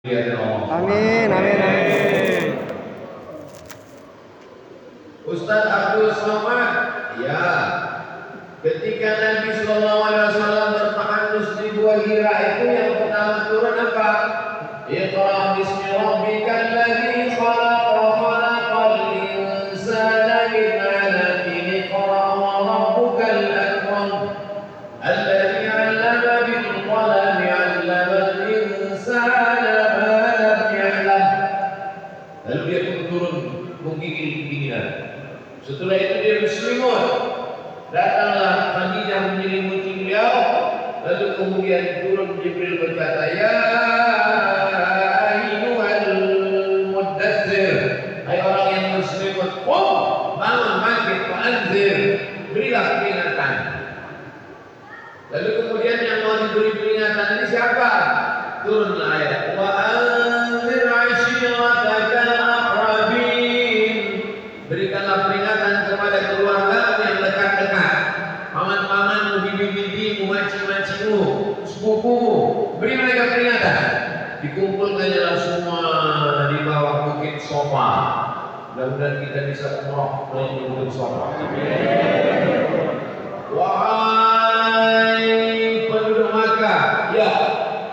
Amin, amin, amin. Ustaz Abdul Somad, ya. Ketika Nabi Sallallahu Alaihi Wasallam bertahanus di Gua Hira itu yang pertama turun apa? Iqra bismi rabbikal ladzi khalaq khalaqal insana min 'alaqin iqra wa rabbukal akram alladzi 'allama bil qalami 'allamal insana ma lam ya'lam. Lalu dia pun turun menggigil keginginan. Setelah itu dia berselimut. Datanglah Khadijah menyelimuti beliau. Lalu kemudian turun Jibril berkata, ya ayyuhal muddatsir, hai orang yang berselimut, bangun bangkit, fa'anzir, berilah peringatan. Lalu kemudian yang mau diberi peringatan ini siapa? Turunlah ayat wa anzir 'ashiratakal aqrabin, berikanlah peringatan kepada keluarga yang dekat-dekat, paman-pamanmu, bibi-bibimu, makcik-makcikmu, sepupumu, beri mereka peringatan. Dikumpulkanlah semua di bawah bukit Sofa. Mudah-mudahan kita bisa umrah melalui bukit Sofa. Wahai penduduk Makkah, ya,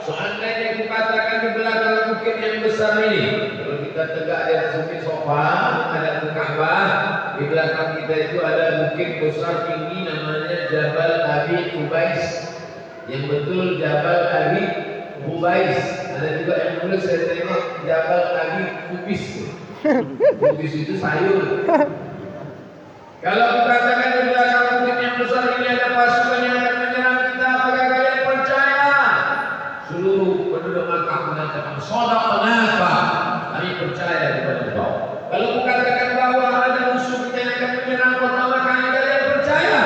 seandainya kukatakan di belakang bukit yang besar ini, kalau kita tegak di atas bukit Sofa, ada Ka'bah, di belakang kita itu ada bukit besar tinggi namanya Jabal Abi Qubais. Yang betul Jabal Abi Qubais. Ada juga yang nulis saya tengok Jabal Abi Kubis. Kubis itu sayur. Kalau kukatakan di belakang bukit yang besar ini ada pasukan yang akan menyerang kita, apakah kalian percaya? Seluruh penduduk Makkah mengatakan, shadaqnaka, kami percaya kepada engkau. Kalau kukatakan bahwa ada musuh kita yang akan menyerang kota Makkah, kalian percaya?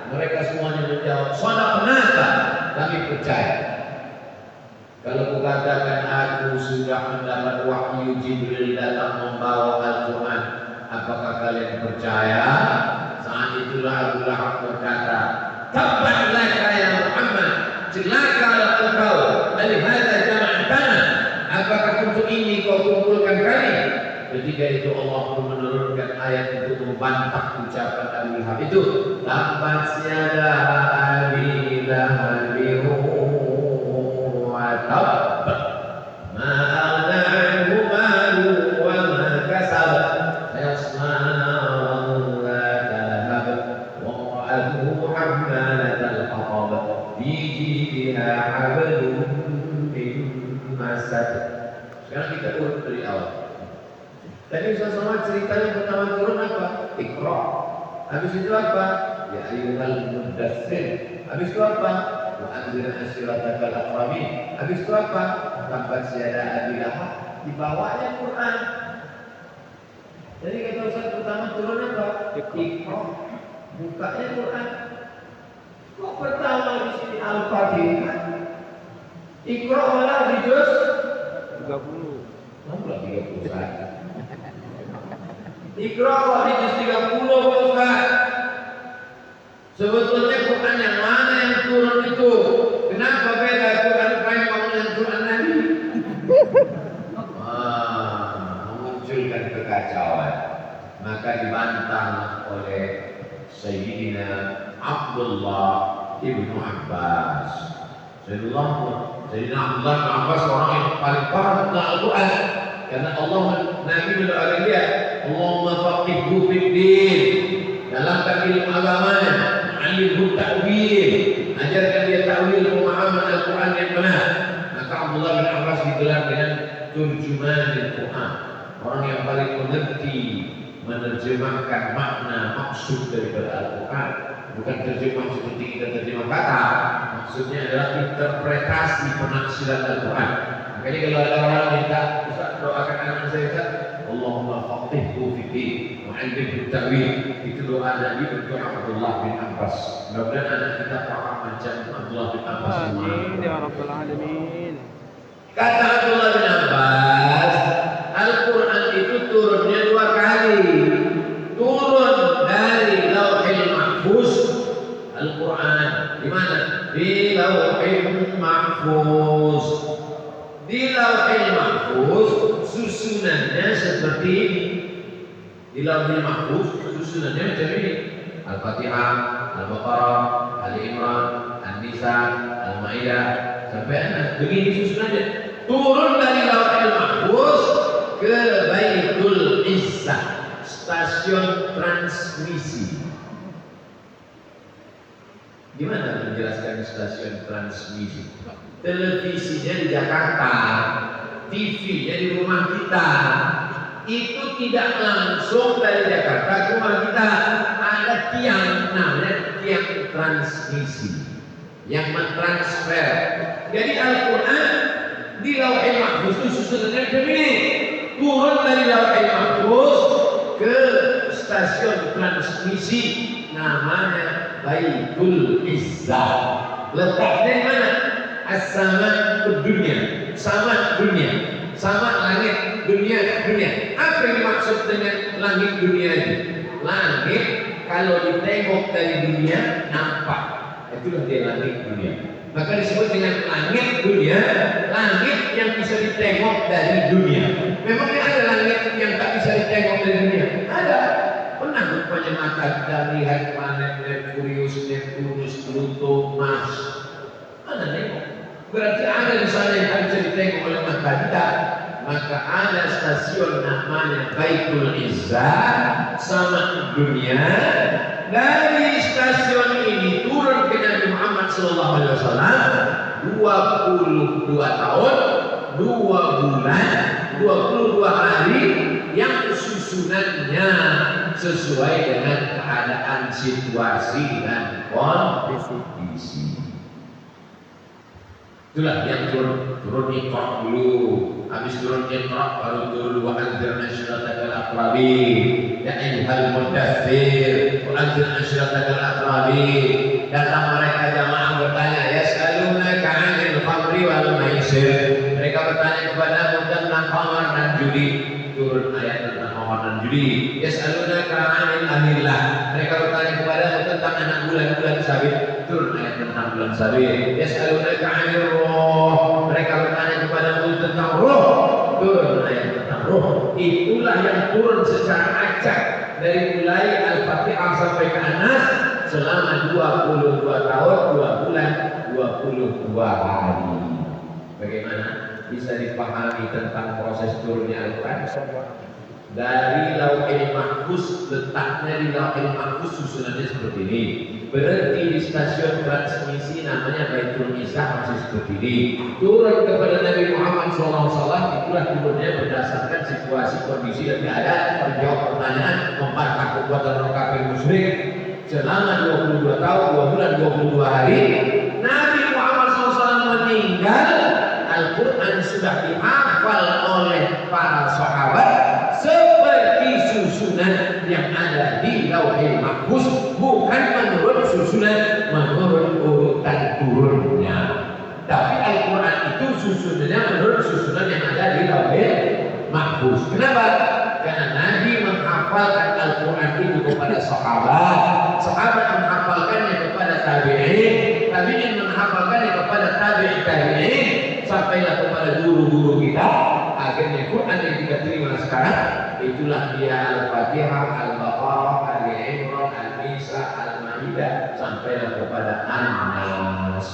Mereka semuanya menjawab, shadaqnaka, kami percaya. Kalau kukatakan aku sudah mendapat wahyu Jibril datang membawa Al-Quran, apakah kalian percaya? Saat itulah Abu Lahab berkata, tabbat laka ya Muhammad, celakalah engkau, alihada jama'atana, apakah untuk ini kau kumpulkan kami? Ketika itu Allah pun menurunkan ayat untuk membantah ucapan Abu Lahab itu, tabbat yada abi lahabin wa tabb, ma aghna anhu maluhu wa ma kasab, sayasla naran dhata lahab, wa imra'atuhu hammalatal hatab, fi jidiha hablum min masad. Sekarang kita urut dari awal. Tadi sama ceritanya pertama turun apa? Iqra. Habis itu apa? Ya ayyuhal muddatsir. Habis itu apa? Wa anzir ashiratakal aqrabin. Habis itu apa? Tabbat yada abi lahab. Di bawahnya Quran. Jadi kata Ustaz pertama turun apa? Iqra. Bukanya Quran. Kok pertama di sini Al-Fatihah? Iqra malah di juz 30. Nomor 30 saja. Iqra kok di juz 30 Ustaz. Sebetulnya Quran yang mana yang turun itu? Kenapa beda Quran Kaimah dengan Quran Nabi? Memunculkan kekacauan. Maka dibantah oleh Sayyidina Abdullah ibnu Abbas. Sayyidina Abdullah bin Abbas orang yang paling paham tentang Al-Quran. Karena Allah Nabi mendoakan dia, Allahumma faqihhu fid din, dalamkan ilmu agamanya, alimhu ta'wil, ajarkan dia ta'wil pemahaman Al-Quran yang benar. Maka Abdullah bin Abbas digelar dengan turjuman Al-Quran, orang yang paling mengerti menerjemahkan makna maksud daripada Al-Quran. Bukan terjemah seperti kita terjemah kata, maksudnya adalah interpretasi penafsiran Al-Quran. Makanya kalau ada orang minta, Ustaz doakan anak saya, Allahumma faqihhu fiddin wa 'allimhu ta'wil. Itu doa Nabi untuk Abdullah bin Abbas. Mudah-mudahan anak kita paham macam Abdullah bin Abbas. Amin ya rabbal alamin. Kata Abdullah bin Abbas, Al-Quran itu turunnya 2 kali. Turun dari Lauhil Mahfuz. Al-Quran di mana? Di Lauhil Mahfuz. Di Lauhil Mahfuz susunannya seperti ini. Di Lauhil Mahfuz susunannya macam ini. Al-Fatihah, Al-Baqarah, Ali Imran, An-Nisa, Al-Maidah sampai Anas. Begini susunannya. Turun dari Lauhil Mahfuz ke Baitul Izzah, stasiun transmisi. Gimana menjelaskan stasiun transmisi? Televisinya di Jakarta, TV-nya di rumah kita. Itu tidak langsung dari Jakarta ke rumah kita. Ada tiang, namanya tiang transmisi yang mentransfer. Jadi Al-Quran di Lauhil Mahfuz itu susunannya begini. Turun dari Lauhil Mahfuz ke stasiun transmisi namanya Baitul Izzah. Letaknya di mana? As-sama dunia, sama dunia, sama langit dunia. Apa yang dimaksud dengan langit dunia itu? Langit kalau ditengok dari dunia nampak, itulah dia langit dunia. Maka disebut dengan langit dunia, langit yang bisa ditengok dari dunia. Memangnya ada langit yang tak bisa ditengok dari dunia? Ada. Pernah rupanya mata kita melihat planet Merkurius, Neptunus, Pluto, Mars. Mana tengok? Berarti ada di sana yang tak bisa ditengok oleh mata kita. Maka ada stasiun namanya Baitul Izzah sama dunia. Dari stasiun ini turun ke Nabi Muhammad SAW 22 tahun, 2 bulan, 22 hari yang susunannya sesuai dengan keadaan situasi dan kondisi. Itulah yang turun Iqra dulu, habis turun Iqra baru turun wa anzirna asyiratakal aqrabin, ya ayyuhal muddaththir wa anzirna asyiratakal aqrabin. Datang mereka jamaah bertanya, yas'alunaka 'anil khamri wal maisir. Mereka bertanya kepadamu tentang khamar dan judi. Turun ayat tentang khamar dan judi. Yas'alunaka 'anil ahillah. Mereka bertanya kepadamu tentang anak bulan-bulan sabit. Turun ayat tentang bulan sabit. Yas'alunaka 'anil ruh. Mereka bertanya kepadamu tentang ruh. Turun ayat tentang ruh. Itulah yang turun secara acak dari mulai Al-Fatihah sampai ke Anas selama 22 tahun, 2 bulan, 22 hari. Bagaimana bisa dipahami tentang proses turunnya Al-Quran? Dari Lauhil Mahfuz, letaknya di Lauhil Mahfuz susunannya seperti ini. Berhenti di stasiun transmisi namanya Baitul Izzah masih seperti ini. Turun kepada Nabi Muhammad SAW, itulah turunnya berdasarkan situasi, kondisi dan keadaan. Menjawab pertanyaan, membantah kekuatan orang kafir musyrik selama 22 tahun, 2 bulan, 22 hari. Nabi Muhammad SAW meninggal, Al-Quran sudah dihafal oleh para sahabat seperti susunan yang ada di Lauhil Mahfuz, bukan menurut susunan, menurut urutan turunnya. Tapi Al-Quran itu susunannya menurut susunan yang ada di Lauhil Mahfuz. Kenapa? Karena Nabi menghafalkan Al-Quran itu kepada sahabat, sahabat menghafalkannya kepada tabi'in, tabi'in menghafalkannya kepada tabi'in, sampailah kepada guru-guru kita. Akhirnya Quran yang kita terima sekarang itulah dia Al-Fatihah, Al-Baqarah, Ali Imran, An-Nisa, Al-Maidah, sampailah kepada An-Nas.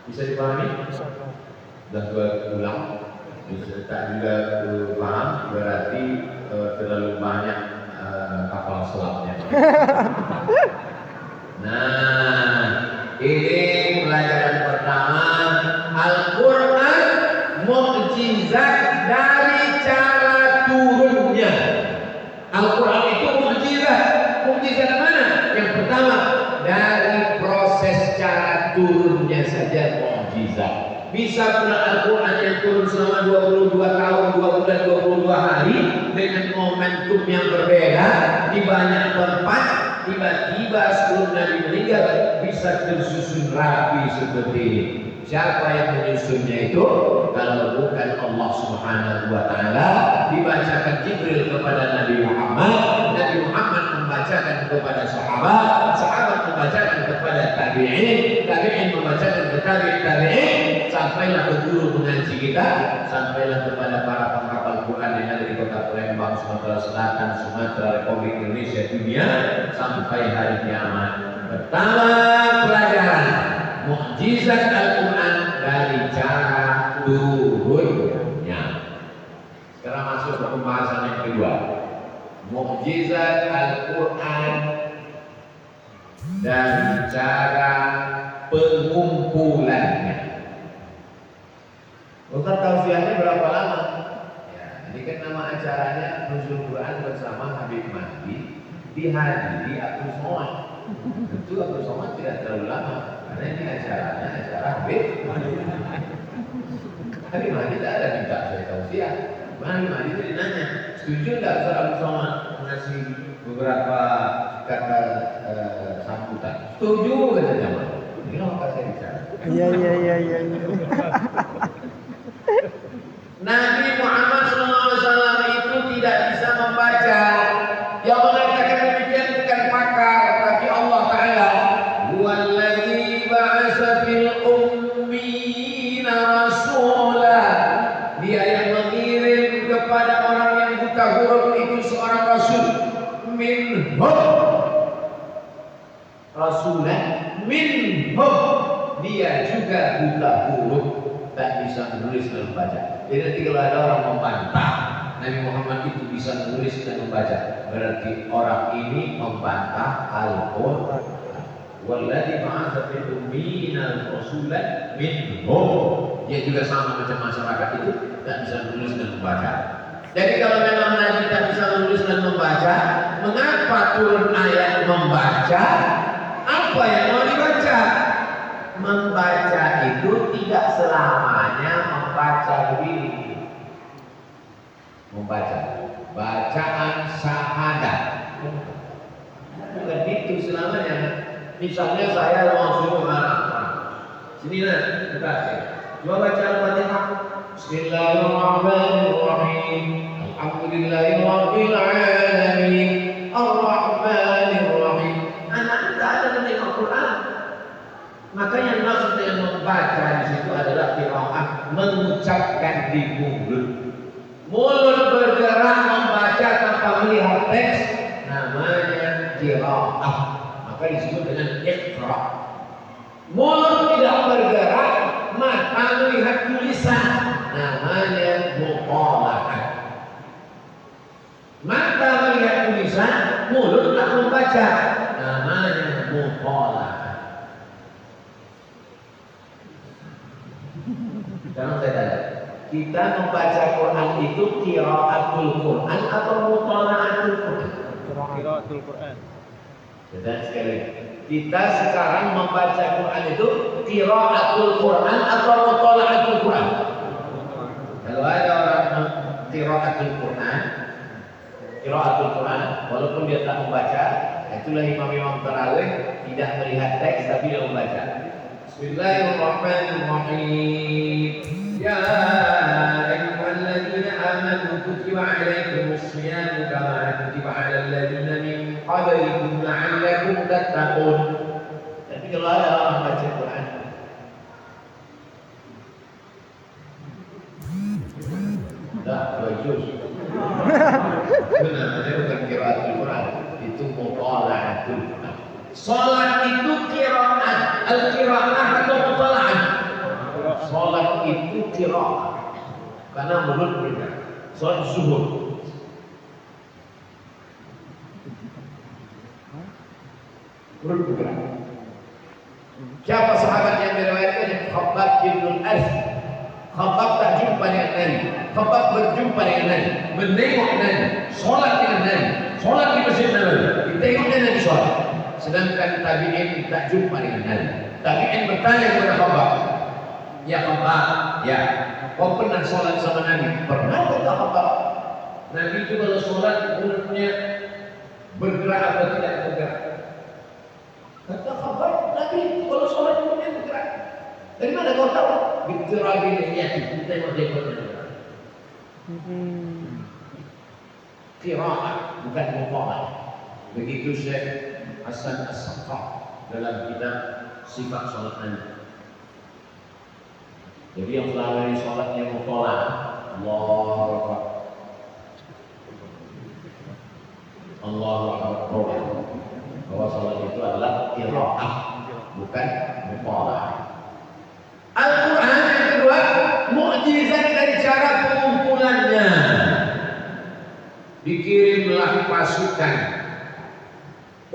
Bisa dipahami? Sudah 2 ulang. Bisa tak juga paham, berarti terlalu banyak kapal selamnya. Nah, ini pelajaran pertama. Al-Quran mukjizat dari cara turunnya. Al-Quran itu mukjizat. Mukjizat mana? Yang pertama, dari proses cara turunnya saja mukjizat. Bisa pula Al-Quran yang turun selama 22 tahun, 2 bulan, 22 hari dengan momentum yang berbeda di banyak tempat. Tiba-tiba sebelum Nabi meninggal bisa tersusun rapi seperti ini. Siapa yang menyusunnya itu? Kalau bukan Allah Subhanahu wa Ta'ala. Dibacakan Jibril kepada Nabi Muhammad, Nabi Muhammad membacakan kepada sahabat, sahabat membacakan kepada tabi'in, tabi'in membacakan kepada tabi'in, sampailah ke guru mengaji kita, sampailah kepada Sumatera Selatan, Sumatera, Republik Indonesia, dunia sampai hari kiamat. Pertama pelajaran mukjizat Al-Quran dari cara turunnya. Sekarang masuk ke pembahasan yang kedua. Mukjizat Al-Quran dari cara pengumpulannya. Ustaz tausiahnya berapa lama? Ya, ini kan nama acaranya Nuzul Quran bersama Habib Mahdi dihadiri Abdul Somad. Tentu Abdul Somad tidak terlalu lama karena ini acaranya acara Habib Mahdi. Habib Mahdi tidak ada minta saya tausiah. Habib Mahdi itu dinanya, setuju tidak Ustaz Abdul Somad mengasih beberapa kata sambutan? Setuju katanya. Ini maka saya bicara. Iya. Nabi Muhammad SAW itu tidak bisa membaca. Yang mengatakan demikian bukan pakar, tapi Allah Ta'ala. Huwallazi ba'asa fil ummiyina rasulah. Dia yang mengirim kepada orang yang buta huruf itu seorang rasul. Minhum. Rasulah minhum. Dia juga buta huruf, tak bisa menulis dan membaca. Jadi nanti kalau ada orang membantah Nabi Muhammad itu bisa menulis dan membaca, berarti orang ini membantah Al-Quran. Walladzi ba'atsa fil ummiyina rasulan minhum. Dia juga sama macam masyarakat itu, tak bisa menulis dan membaca. Jadi kalau memang Nabi tak bisa menulis dan membaca, mengapa turun ayat membaca? Apa yang mau dibaca? Membaca itu tidak selamanya membaca begini. Membaca bacaan syahadat bukan itu selamanya. Misalnya saya mau suruh anak sini lah, kita coba baca Al-Fatihah. Bismillahirrahmanirrahim. Alhamdulillahirabbil alamin. Ar-Rahmanirrahim. Anak tidak ada mendengar Al-Quran. Maka yang maksud dengan membaca di situ adalah qiraah, mengucapkan di mulut. Mulut bergerak membaca tanpa melihat teks, namanya qiraah. Maka disebut dengan iqra. Mulut tidak bergerak, mata melihat tulisan, namanya muqalaah. Mata melihat tulisan, mulut tak membaca, namanya muqalaah. Sekarang saya tanya, kita membaca Quran itu qiraatul Quran atau mutala'atul Quran? Qiraatul Quran. Dan sekali, kita sekarang membaca Quran itu qiraatul Quran atau mutala'atul Quran? Kalau ada orang qiraatul Quran, walaupun dia tak membaca, itulah imam-imam tarawih tidak melihat teks tapi dia membaca. Bismillahirrahmanirrahim. Ya ayyuhalladzina amanu kutiba alaikumus shiyam kama kutiba alal ladzina min qablikum la'allakum tattaqun. Tapi kalau ada orang baca Quran, dah bagus. Itu namanya bukan qiraatul Quran, itu mutala'atul Quran. Salat itu qiraat, al-qiraat atau mutala'at? Salat itu qiraat, karena mulut bergerak. Salat zuhur. Mulut bergerak. Siapa sahabat yang meriwayatkan? Khabbab bin Al-Arth. Khabbab tak jumpa dengan Nabi. Khabbab berjumpa dengan Nabi, menengok Nabi, salat dengan Nabi, salat di Masjid Nabawi, ditengoknya Nabi salat. Sedangkan tabi'in tak jumpa dengan Nabi. Tabi'in bertanya kepada Khabbab, ya Khabbab, ya, kau pernah sholat sama Nabi? Pernah kata Khabbab? Nabi itu kalau sholat mulutnya bergerak atau tidak bergerak? Kata Khabbab, Nabi itu kalau sholat mulutnya bergerak. Dari mana kau tahu? Bitirabil niyyati, tengok-tengoknya. Qiraat bukan muqalah. Begitu Syekh Hasan As-Saqqah dalam kitab Sifat Salat Nabi. Jadi yang selama ini salatnya muqalah, Allahu Akbar. bukan muthala'ah. Al-Quran yang kedua, mukjizat dari cara pengumpulannya. Dikirimlah pasukan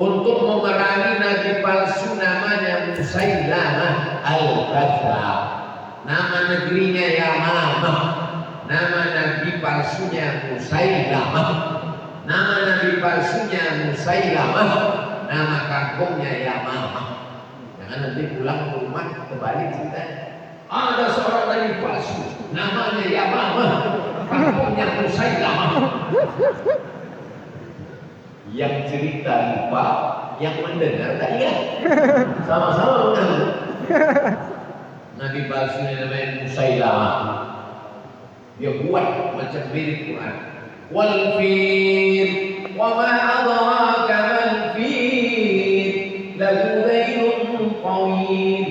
untuk memerangi nabi palsu namanya Musailamah al-Kadzdzab. Nama negerinya Yamamah. Nama nabi palsunya Musailamah. Nama nabi palsunya Musailamah. Nama kampungnya Yamamah. Jangan nanti pulang ke rumah kembali ceritanya. Ada seorang nabi palsu namanya Yamamah. Kampungnya Musailamah. Yang cerita lupa, yang mendengar tak ingat. Sama-sama mendengar. Nabi palsu namanya Musailamah. Dia buat macam mirip Quran. Wal fil, wa ma adraka mal fil, lahu dhailun tawil.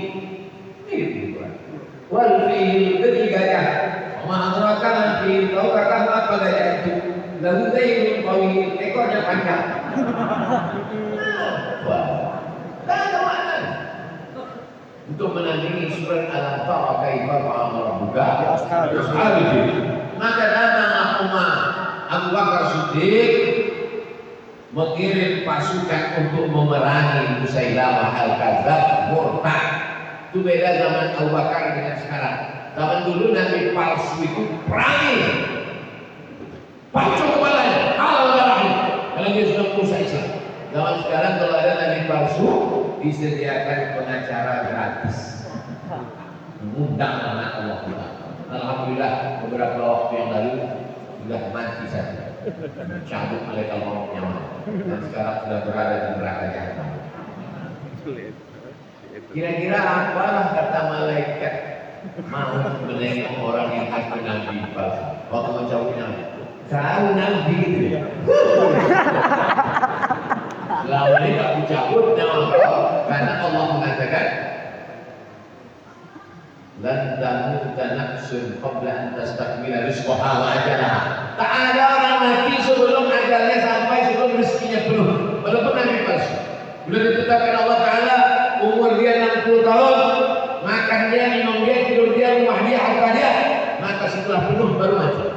Mirip Quran. Wal fil, jadi gajah. Wa ma adraka mal fil, tahu kata apa gajah itu? Lahu dhailun tawil, ekornya panjang. Wah, tak ada makna. Untuk menandingi surat Alam Tara Kaifa Fa'ala Rabbuka Bis'abidin. Maka datanglah Umar Abu Bakar Siddiq mengirim pasukan untuk memerangi Musailamah al-Kadzdzab murtad. Itu beda zaman Abu Bakar dengan sekarang. Zaman dulu nabi palsu itu perangi, pacu kepalanya, halal darahnya, kalau dia sudah merusak Islam. Zaman sekarang kalau ada nabi palsu disediakan pengacara gratis, mengundang anak Allah kita. Alhamdulillah beberapa waktu yang lalu sudah mati saja, dicabut malaikat mautnya, dan sekarang sudah berada di neraka jahanam. Kira-kira apalah kata malaikat mau menengok orang yang akan nabi palsu waktu mencabutnya? Tahu nabi itu ya. Selama ini tak dicabut nyawa kau, karena Allah mengatakan lan tamuta nafsun qabla an tastakmila rizqaha wa ajalaha. Tak ada orang mati sebelum ajalnya sampai, sebelum rezekinya penuh. Walaupun nabi palsu, sudah ditetapkan Allah Taala umur dia 60 tahun, makan dia, minum dia, tidur dia, rumah dia, harta dia, maka setelah penuh baru mati.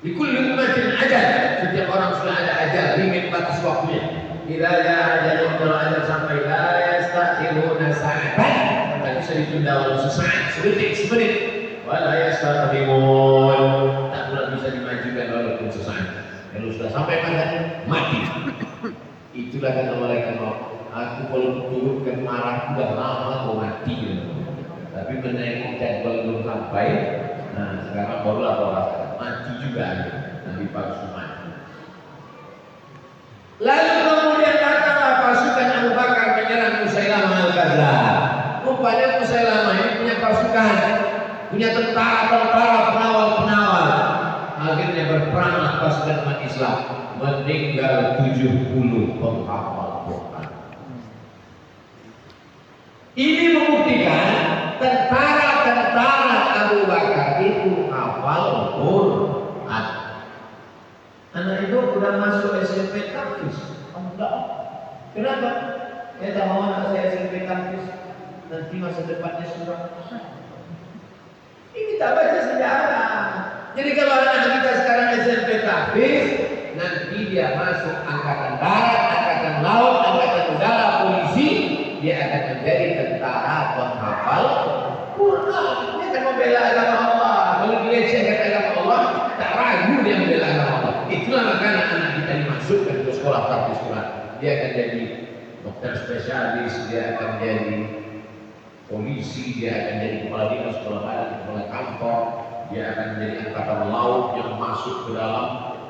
Di kulli ummatin ajal, setiap orang sudah ada ajal, limit batas waktunya. Idza jaa ajalun, kalau ajal sampai, la yastakhiruna sa'atan, tak bisa ditunda walau sesaat, sedetik, semenit. Wa la yastaqdimun, tak pula bisa dimajukan walaupun sesaat. Kalau sudah sampai pada mati. Itulah kata malaikat maut. Aku kalau turunkan marah sudah lama kau mati. Tapi menengok jadwal belum sampai. Nah sekarang barulah kau rasakan mati juga nabi palsu mati. Lalu kemudian datanglah pasukan Abu Bakar menyerang Musailamah al-Kadzdzab. Rupanya Musailamah ini punya pasukan, punya tentara-tentara, penawal-penawal. Akhirnya berperanglah pasukan umat Islam, meninggal 70 penghafal Quran. Ini membuktikan tentara-tentara Abu Bakar itu hafal Quran. Anak itu sudah masuk SMP Tahfiz. Enggak. Kenapa? Saya tak mau anak saya SMP Tahfiz, nanti masa depannya surah. Ini tak baca sejarah. Jadi kalau anak kita sekarang SMP Tahfiz, nanti dia masuk angkatan darat, angkatan laut, angkatan udara, polisi, dia akan menjadi tentara penghafal Quran. Dia akan membela agama Allah. Kalau dilecehkan agama Allah, tak ragu dia membela agama Allah. Itulah makanya anak kita dimasukkan ke sekolah tahfiz Quran. Dia akan jadi dokter spesialis, dia akan jadi polisi, dia akan jadi kepala dinas, kepala badan, kepala kantor, dia akan menjadi angkatan laut yang masuk ke dalam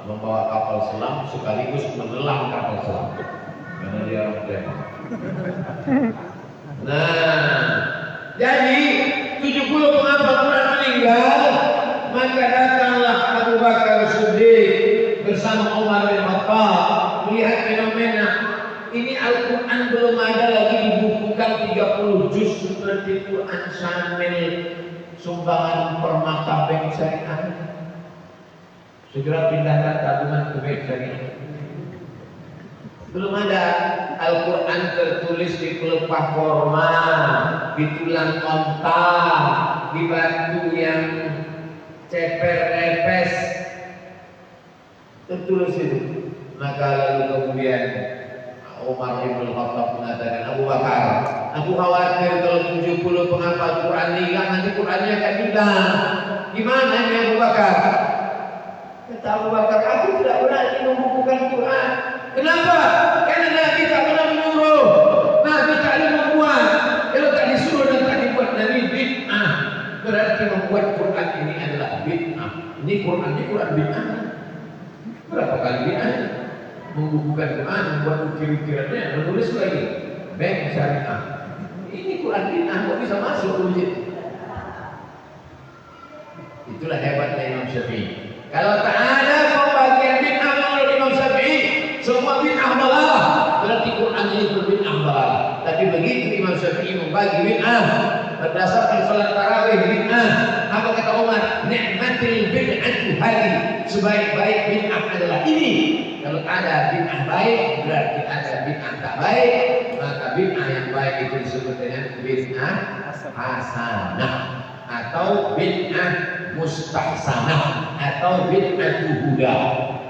membawa kapal selam sekaligus menelan kapal selam karena dia orang Jerman. Nah, jadi 70 penghafal Quran meninggal, maka datanglah Abu Bakar Siddiq bersama Umar bin Khattab melihat fenomena ini. Al-Quran belum ada lagi dibukukan 30 juz seperti Quran Syamil sumbangan Permata Bank Syariah. Segera pindahkan tabungan ke bank syariah. Belum ada. Al-Quran tertulis di pelepah korma, di tulang onta, di batu yang ceper repes, tertulis itu. Maka lalu kemudian Umar bin Khattab mengatakan, Abu Bakar, aku khawatir kalau 70 penghafal Quran hilang, nanti Qurannya akan hilang. Gimana ini Abu Bakar? Kata Abu Bakar, aku tidak berani membukukan Quran. Kenapa? Karena Nabi tak pernah menyuruh, Nabi tak ada membuat. Kalau tak disuruh dan tak dibuat, Nabi bid'ah. Berarti membuat Quran ini adalah bid'ah. Ini Quran bid'ah. Berapa kali bid'ah? Membukukan Quran, membuat ukir-ukirannya, menulis lagi bank syariah. Ini Quran bid'ah, kok bisa masuk ke masjid? Itulah hebatnya Imam Syafi'i. Kalau tak ada pembagian bid'ah menurut Imam Syafi'i, semua bid'ah dalalah. Berarti Quran ini berbid'ah dalalah. Tapi begitu Imam Syafi'i membagi bid'ah berdasarkan salat tarawih bid'ah, apa kata Umar? Ni'matil bid'atu hadhihi. Sebaik-baik bid'ah adalah ini. Kalau ada bid'ah baik, berarti ada bid'ah tak baik. Maka bid'ah yang baik itu disebut dengan bid'ah hasanah, atau bid'ah mustahsanah, atau bid'ah huda.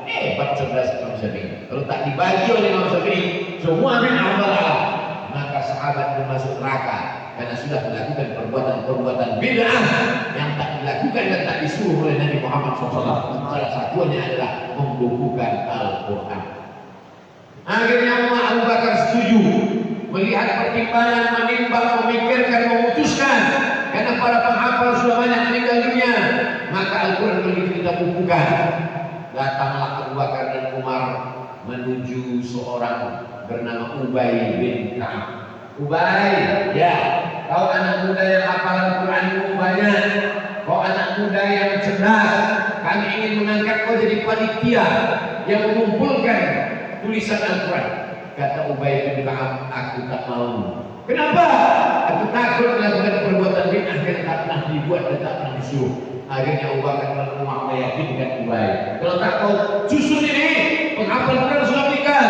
Hebat cerdas Imam Syafi'i. Kalau tak dibagi oleh Imam Syafi'i, semua bid'ah dalalah, maka sahabat termasuk neraka karena sudah melakukan perbuatan-perbuatan bid'ah yang tak dilakukan dan tak disuruh oleh Nabi Muhammad SAW. Salah satunya adalah membukukan Al-Quran. Akhirnya Abu Bakar setuju, melihat pertimbangan, menimbang, memikirkan, memutuskan. Karena para penghafal sudah banyak meninggal dunia, maka Al-Quran begitu kita bukukan. Datanglah Abu Bakar dan Umar menuju seorang bernama Ubay bin Ka'ab. Ubay, ya, kau anak muda yang hafalan Quranmu banyak, kau anak muda yang cerdas. Kami ingin mengangkat kau jadi panitia yang mengumpulkan tulisan Al-Quran. Kata Ubay bin Ka'ab, aku tak mau. Kenapa? Aku takut melakukan perbuatan bid'ah yang tak pernah dibuat dan tak pernah disuruh. Akhirnya Abu Bakar dan Umar meyakinkan Ubay, kalau tak kau susun ini, penghafal Quran sudah meninggal.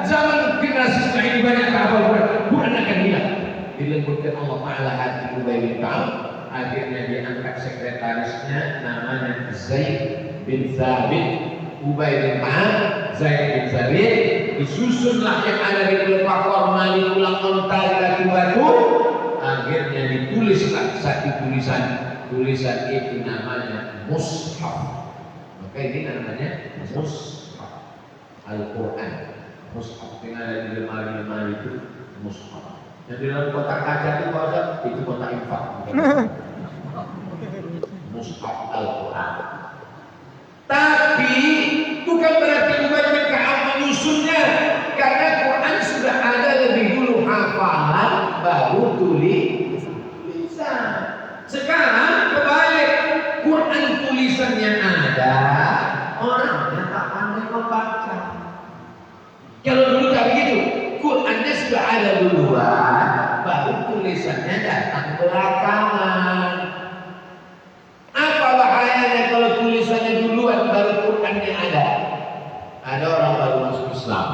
Zaman generasi setelah ini banyak penghafal Quran, Quran akan hilang. Dilembutkan Allah Ta'ala hati Ubay bin Ka'ab. Akhirnya dia angkat sekretarisnya, namanya Zaid bin Thabit. Ubay bin Ka'ab, Zaid bin Thabit. Disusunlah yang ada di pelepah korma, di tulang onta, di batu-batu. Akhirnya ditulislah satu tulisan itu namanya Mushaf. Maka ini namanya Mushaf Al-Quran. Mushaf yang ada di lemari-lemari itu Mushaf. Yang di dalam kotak kaca itu kotak infak. Mushaf Al-Quran. Tapi bukan berarti Ubay bin Ka'ab menyusunnya, karena Quran sudah ada lebih dulu hafalan, baru tulisan. Sekarang kebalik, Quran tulisannya ada, orangnya tak pandai membaca. Kalau dulu tak begitu, Qurannya sudah ada duluan, baru tulisannya datang belakangan. Apa bahayanya kalau tulisannya duluan baru Qurannya ada? Ada orang baru masuk Islam,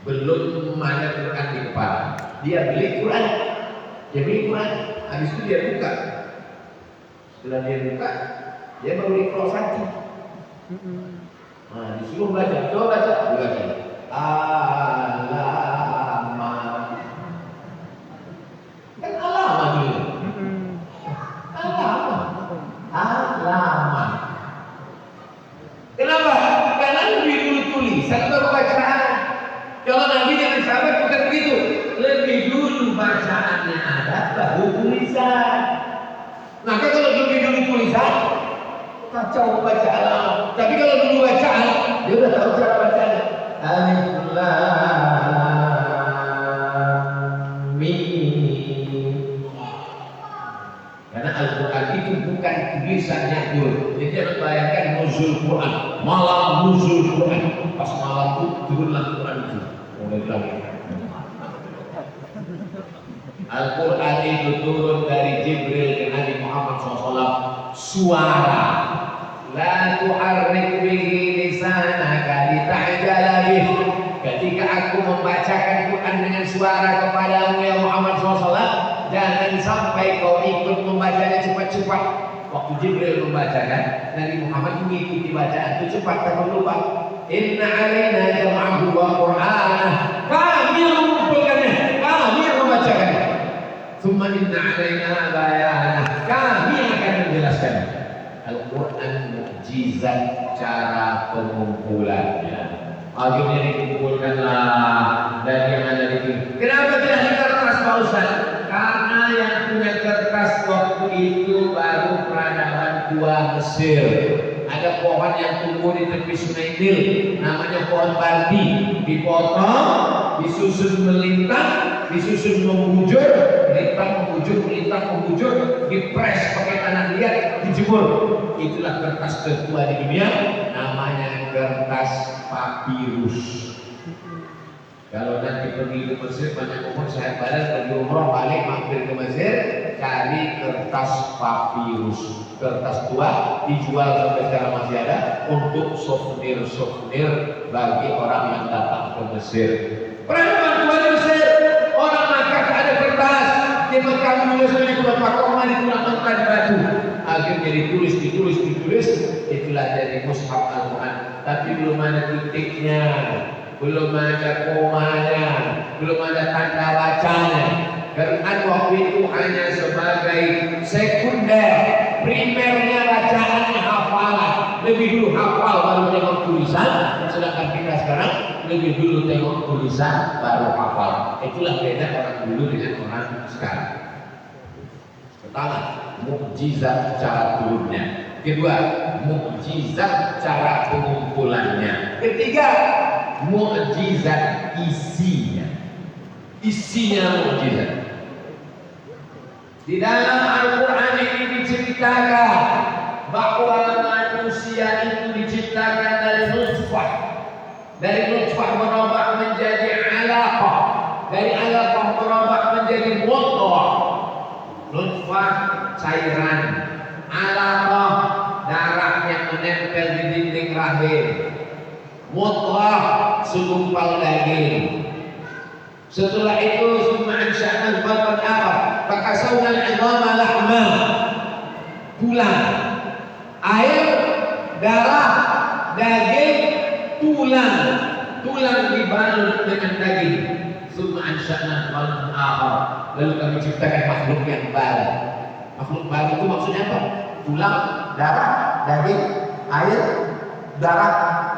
belum ada Quran di kepala, dia beli Quran, habis itu dia buka. Setelah dia buka, dia baru ikhlas satu. Nah, disuruh baca, coba baca, baca. Alamat. Kan alamat dulu. Alamat. Kenapa? Karena lebih dulu tulisan baru bacaan. Kalau Nabi dengan sahabat bukan begitu. Lebih dulu bacaannya ada, baru tulisan. Maka kalau lebih dulu tulisan, kacau bacaan. Tapi kalau dulu bacaan, dia udah tahu cara bacanya. Alif Lam Mim. Karena Al-Quran itu bukan tulisannya dulu. Jadi jangan bayangkan nuzul Quran, malam nuzul Quran. Pas malam itu turunlah Quran itu. Al-Quran itu turun dari Jibril ke Nabi Muhammad SAW. Suara. La tu'arrik bihi lisanaka lita'jala bih. Ketika aku membacakan Quran dengan suara kepadamu ya Muhammad SAW, jangan sampai kau ikut membacanya cepat-cepat. Waktu Jibril membacakan, Nabi Muhammad mengikuti bacaan itu cepat tanpa lupa. Inna alaina jam'ahu wa qur'anah. Kami yang mengumpulkannya, kami yang membacakannya. Tsumma inna alaina bayanah. Kami yang akan menjelaskan. Al-Quran mukjizat cara pengumpulannya. Akhirnya dikumpulkanlah dari yang ada di sini. Kenapa tidak di kertas Pak Ustaz? Karena yang punya kertas waktu itu baru peradaban tua Mesir. Ada pohon yang tumbuh di tepi Sungai Nil, namanya pohon bardi. Dipotong, disusun melintang, disusun membujur, melintang membujur, dipres pakai tanah liat, dijemur. Itulah kertas tertua di dunia, namanya kertas papirus. Kalau nanti pergi ke Mesir, banyak umur saya badan pergi umroh balik mampir ke Mesir, cari kertas papirus, kertas tua dijual sampai sekarang masih ada untuk souvenir bagi orang yang datang ke Mesir. Peradaban tua di Mesir, orang Makkah ada kertas, di Mekah tulisannya buat pakoma di tulang mentah di batu. Akhirnya ditulis, itulah jadi mushaf Al-Quran. Tapi belum ada titiknya, belum ada komanya, belum ada tanda bacanya. Quran waktu itu hanya sebagai sekunder, primernya bacaannya hafalan. Lebih dulu hafal baru tengok tulisan, sedangkan kita sekarang lebih dulu tengok tulisan baru hafal. Itulah beda orang dulu dengan orang sekarang. Pertama, mukjizat cara turunnya. Kedua, mukjizat cara pengumpulannya. Ketiga, mukjizat isinya. Isinya mukjizat. Di dalam Al-Quran ini diceritakan bahwa manusia itu diciptakan dari nutfah. Dari nutfah berubah menjadi alaqah. Dari alaqah berubah menjadi mudghah. Nutfah cairan, alaqah darah yang menempel di dinding rahim, mudghah segumpal daging. Setelah itu summa ansha'na al-batn akhar fakasawna al-'idhama lahma. Tulang, air, darah, daging, tulang dibalut dengan daging. Summa ansha'na al-batn akhar, lalu kami ciptakan makhluk yang baru. Makhluk baru itu maksudnya apa? Tulang, darah, daging, air, darah,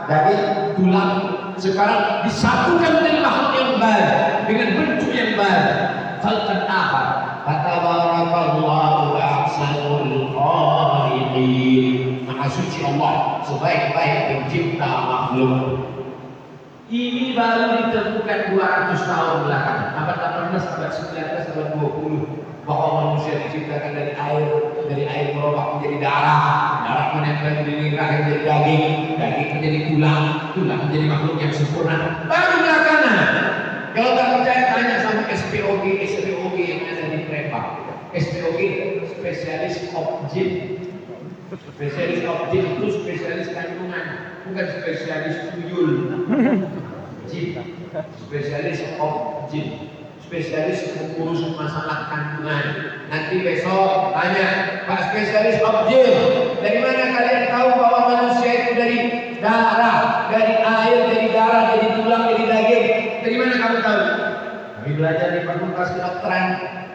daging, tulang. Sekarang disatukan dengan makhluk yang baru, dengan bentuk yang baru. Khalqan akhar. Fatabarakallahu ahsanul khaliqin. Maha suci Allah, sebaik-baik pencipta makhluk. Ini baru ditemukan 200 tahun belakangan. Abad 18, abad 19, abad 20. Bahwa manusia diciptakan dari air berubah menjadi darah menempel di dinding rahim menjadi daging menjadi tulang menjadi makhluk yang sempurna. Baru belakangan. Kalau tak percaya tanya sama SPOG yang ada di Palembang. SPOG spesialis objin. Spesialis objin itu spesialis kandungan, bukan spesialis tuyul. Jin, spesialis objin. Spesialis mengurus masalah kandungan. Nanti besok tanya, Pak spesialis objek, dari mana kalian tahu bahwa manusia itu dari darah, dari air, dari darah, dari tulang, dari daging? Dari mana kamu tahu? Kami belajar di fakultas kedokteran.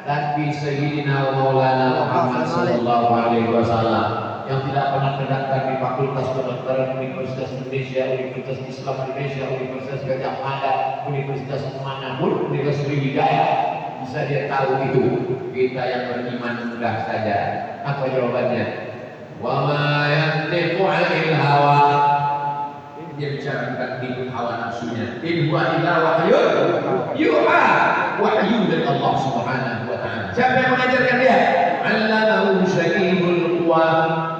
Tapi Sayyidina Maulana Muhammad sallallahu alaihi wasallam yang tidak pernah terdaftar di fakultas kedokteran Universitas Indonesia, Universitas Islam Indonesia, Universitas Gajah Mada, Universitas manapun, Universitas Sriwijaya, bisa dia tahu itu. Kita yang beriman mudah saja. Apa jawabannya? Wa ma yantiqu 'anil hawa. Dia bicara bukan di hawa nafsunya. In huwa illa wahyun yuha. Wahyu dari Allah Subhanahu wa taala. Siapa yang mengajarkan dia? 'Allamahu syadidul quwa.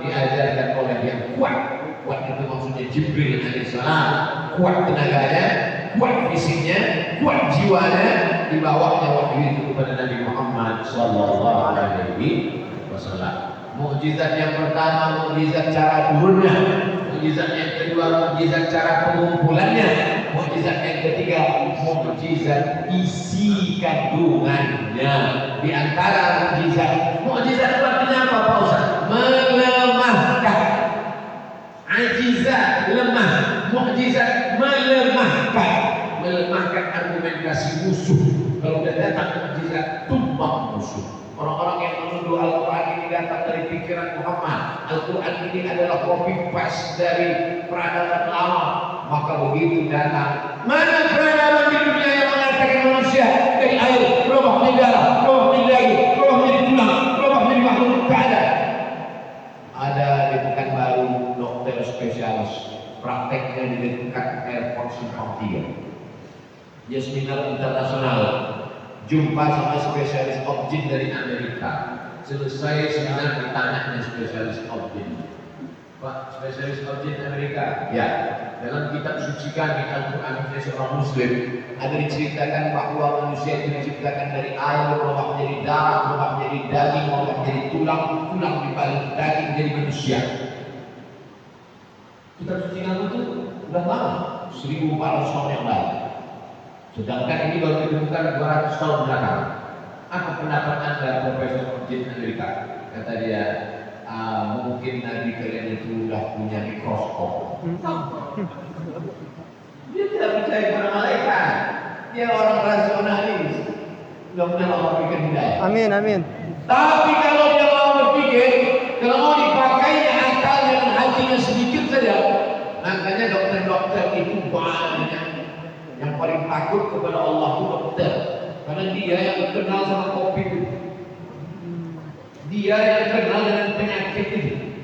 Diajarkan oleh yang kuat. Kuat itu maksudnya Jibril alaihissalam. Kuat tenaganya, kuat fisiknya, kuat jiwanya, di bawahnya wahyu itu kepada Nabi Muhammad sallallahu alaihi wasallam. Mukjizat yang pertama, mukjizat cara turunnya. mukjizat yang kedua mukjizat cara pengumpulannya, mukjizat yang ketiga mukjizat isi kandungannya. Di antara mukjizat itu artinya apa Pak Ustaz? Melemahkan. Ajizat lemah, mukjizat melemahkan argumentasi musuh. Kalau udah datang mukjizat tumbang musuh. Orang-orang yang menuduh Al-Quran ini datang dari pikiran Muhammad, Al-Quran ini adalah copy paste dari peradaban lama, maka begitu datang, mana peradaban di dunia yang mengatakan manusia dari air, berubah menjadi darah, berubah menjadi daging, berubah menjadi tulang, berubah menjadi makhluk? Tidak ada. Ada di Pekanbaru dokter spesialis, prakteknya di dekat airport Simpang 3. Dia seminar internasional, jumpa sama spesialis objek dari Amerika. Selesai seminar ditanya spesialis objek, Pak, spesialis objek Amerika, ya, dalam kitab suci kami Al-Quran, seorang Muslim, ada diceritakan bahwa manusia itu diciptakan dari air, berubah menjadi darah, berubah menjadi daging, berubah menjadi tulang, tulang dibalik daging jadi manusia. Kitab suci kami itu sudah lama, 1400 tahun yang lalu. Sedangkan ini baru ditemukan 200 tahun belakang. Apa pendapat Anda, Profesor Objek Amerika? Kata dia, mungkin Nabi kalian itu sudah punya mikroskop. Dia tidak percaya kepada malaikat. Dia orang rasionalis. Mudah-mudahan Allah berikan hidayah. Amin, amin. Tapi kalau dia mau berpikir, kalau mau dipakainya akal dan hatinya sedikit saja, makanya dokter-dokter itu banyak. Yang paling takut kepada Allah itu dokter, karena dia yang kenal sama COVID itu, dia yang kenal dengan penyakit itu,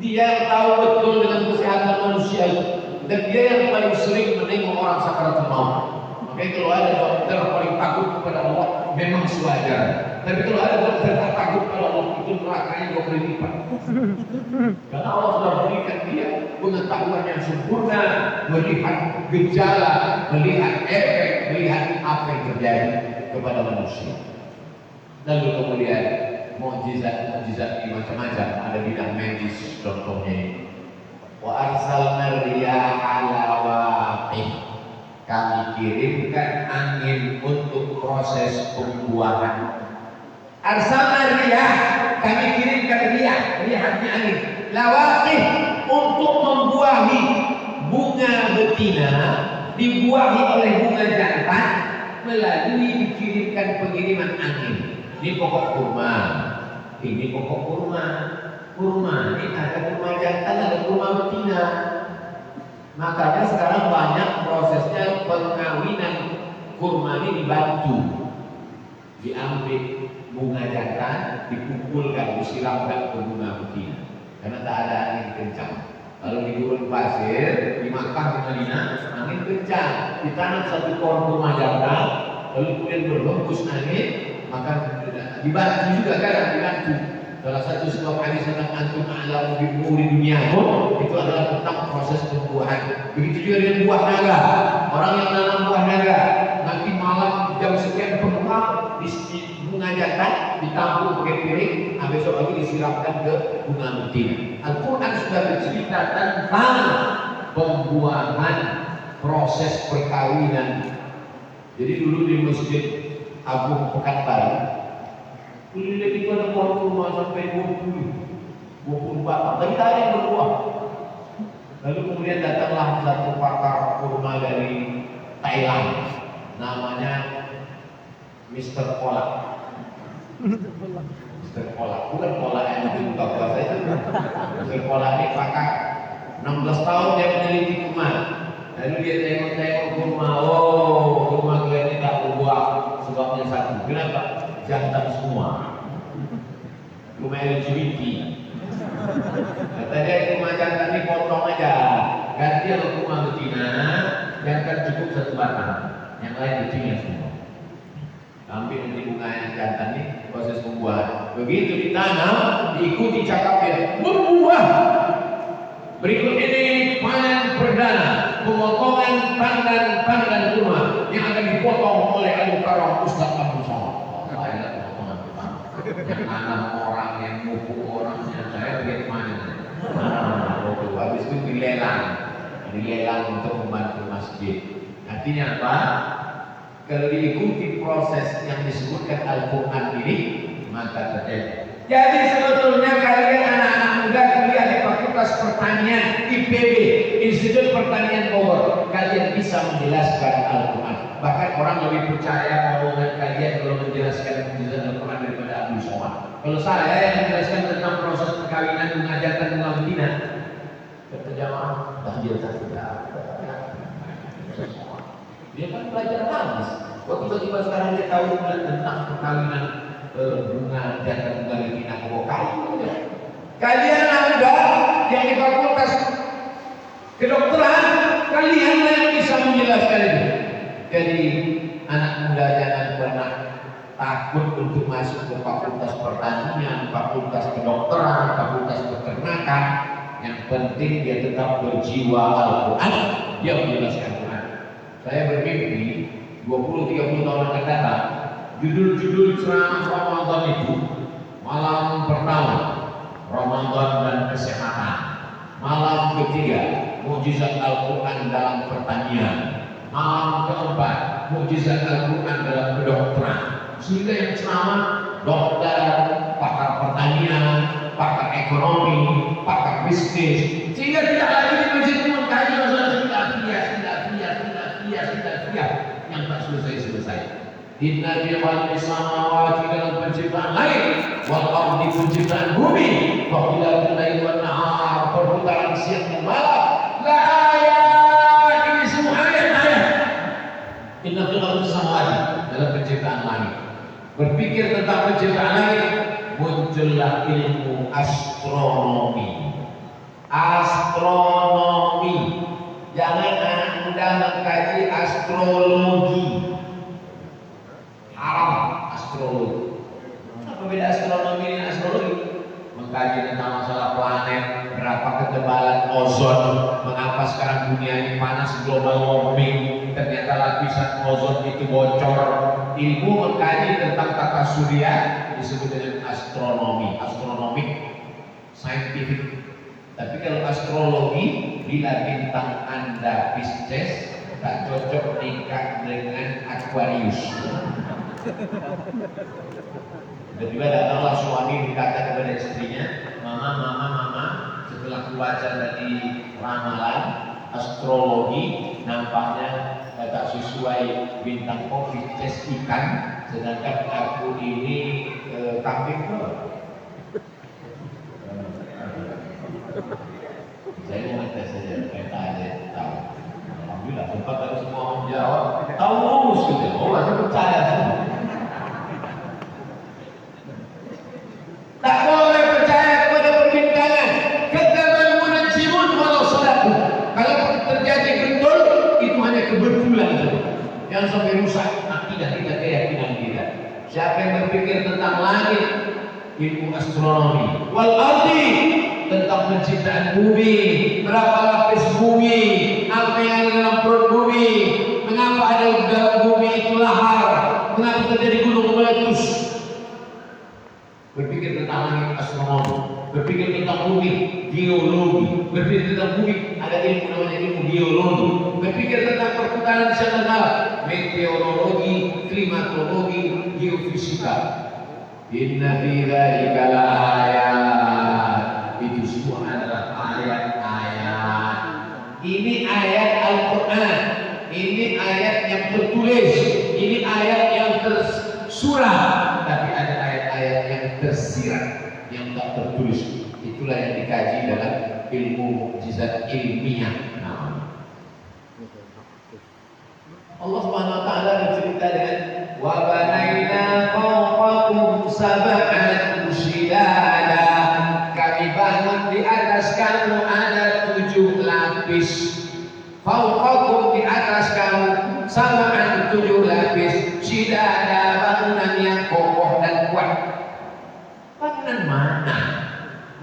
dia yang tahu betul dengan kesehatan manusia itu, dan dia yang paling sering menengok orang sakaratul maut. Makanya kalau ada dokter paling takut kepada Allah, memang sewajar. Tapi kalau ada dokter tak takut kepada Allah, itu nerakanya 2 kali lipat. Karena Allah sudah berikan dia pengetahuan yang sempurna, melihat gejala, melihat efek, melihat apa yang terjadi kepada manusia. Lalu kemudian mukjizat ini macam-macam, ada bidang medis contohnya ini. Wa arsalna riyaha lawaqih, kami kirimkan angin untuk proses pembuahan. Arsalna riyah, kami kirimkan riyah artinya angin. Lawaqih, untuk membuahi bunga betina, dibuahi oleh bunga jantan melalui dikirimkan pengiriman angin. Ini pokok kurma, ini pokok kurma. Kurma ini ada kurma jantan, ada kurma betina. Makanya sekarang banyak prosesnya pengawinan kurma ini dibantu. Diambil bunga jantan, dikumpulkan, disiramkan ke bunga betina. Karena tak ada angin kencang. Lalu di gurun pasir, di Makkah, di Madinah, angin kencang. Ditanam satu pohon kurma jantan, lalu kemudian berhembus angin, maka dibantu juga kadang dibantu. Salah satu sebuah hadis tentang antum a'lamu bi umuri dunyakum, itu adalah tentang proses pembuahan. Begitu juga dengan buah naga. Orang yang menanam buah naga, nanti malam jam sekian pengembang di bunga jantan ditampung pakai piring, besok lagi disiramkan ke bunga betina. Al-Quran sudah bercerita tentang pembuahan proses perkawinan. Jadi dulu di Masjid Agung Pekanbaru, kuliah itu ada pohon kurma sampai 20 batang, tapi tak ada yang berbuah. Lalu kemudian datanglah satu pakar kurma dari Thailand, namanya Mr. Kolak. Mr. Kolak, bukan kolak yang dibuka puasa itu. Mr. Kolak ini pakar, 16 tahun dia meneliti kurma. Lalu dia tengok-tengok kurma, kurma kalian ini tak berbuah, sebabnya satu. Kenapa? Jantan semua. Rumah LGBT. Kata dia rumah jantan ini potong aja, ganti sama rumah betina, jantan cukup 1 batang, yang lain betina semua. Ambil nanti bunga yang jantan ini proses pembuahan. Begitu ditanam, diikuti cakapnya, berbuah. Berikut ini panen perdana, pemotongan tandan kurma yang akan dipotong oleh Al-Mukarram Ustaz Abdul Somad. Yang nanam orang, yang mupuk orang, yang saya lihat mana. Habis itu dilelang untuk membantu masjid. Artinya apa? Kalau diikuti proses yang disebutkan Al-Quran ini, maka terjadi. Jadi sebetulnya kalian anak-anak muda kuliah di Fakultas Pertanian IPB, Institut Pertanian Bogor, kalian bisa menjelaskan Al-Quran. Bahkan orang lebih percaya omongan kalian kalau menjelaskan Al-Quran daripada Abdul Somad. Kalau saya yang menjelaskan tentang proses perkawinan mengajarkan bunga betina, kata jamaah, tahjil tidak. Dia kan belajar hadis. Waktu tiba-tiba sekarang dia tahu tentang perkawinan bunga jantan bunga betina kayu. Kalian anda yang di fakultas kedokteran, kalian yang bisa menjelaskan itu. Jadi anak muda jangan pernah takut untuk masuk ke fakultas pertanian, fakultas kedokteran, fakultas peternakan. Yang penting dia tetap berjiwa Al-Quran, dia menjelaskan Quran. Saya bermimpi 20-30 tahun akan datang, judul-judul ceramah Ramadan itu malam pertama Ramadan dan kesehatan, malam ketiga mukjizat Al-Quran dalam pertanian, malam keempat mukjizat Al-Quran dalam kedokteran. Sehingga yang ceramah dokter, pakar pertanian, pakar ekonomi, pakar bisnis, sehingga tidak lagi di masjid mengkaji masalah tidak yang tak selesai. Inna fi khalqis samawati dalam penciptaan langit wal ardi penciptaan bumi wa ikhtilafil laili wan nahar perputaran siang dan malam la ayat, ini semua ayat. Inna fi khalqis samawati dalam penciptaan langit. Berpikir tentang penciptaan langit, muncullah ilmu astronomi. Jangan anak muda mengkaji astrologi. Haram astrologi. Apa beda astronomi dengan astrologi? Mengkaji tentang masalah planet, berapa ketebalan ozon, mengapa sekarang dunia ini panas, global warming, ternyata lapisan ozon itu bocor. Ilmu mengkaji tentang tata surya disebut dengan astronomi, scientific. Tapi kalau astrologi, bila bintang Anda Pisces, tak cocok nikah dengan Aquarius. Dan juga datanglah suami berkata kepada istrinya, mama, setelah kubaca dari ramalan astrologi, nampaknya tak sesuai bintang Pisces ikan, sedangkan aku ini kambing. Saya mau ngetes saja, kita aja tahu. Alhamdulillah, sempat dari semua orang jawab, tahu lurus gitu. Oh, saya percaya semua. Tak boleh percaya kepada perbintangan. Katakan munajimun walau sadaku. Kalau terjadi betul, itu hanya kebetulan saja. Jangan sampai rusak akidah kita, keyakinan kita. Siapa yang berpikir tentang langit, ilmu astronomi, wal ardi, tentang penciptaan bumi, berapa lapis bumi, apa yang ada dalam perut bumi, mengapa ada dalam bumi itu lahar, mengapa terjadi gunung meletus. Berpikir tentang langit astronomi, berpikir tentang bumi geologi, berpikir tentang bumi ada ilmu namanya ilmu geologi, berpikir tentang perputaran siang dan malam, meteorologi, klimatologi, geofisika. Inna fi dzalika laayat. Itu semua adalah ayat-ayat. Ini ayat Al-Quran, ini ayat yang tertulis, ini ayat yang tersurat, tapi ada ayat-ayat yang tersirat, yang tak tertulis. Itulah yang dikaji dalam ilmu mukjizat ilmiah. Allah Subhanahu wa taala bercerita dengan wa banaina fawqakum sab'an shidada. Kami bangun di atas kamu ada 7 lapis. Fawqakum di atas kamu sab'an 7 lapis shidada, bangunan yang kokoh dan kuat. Bangunan mana?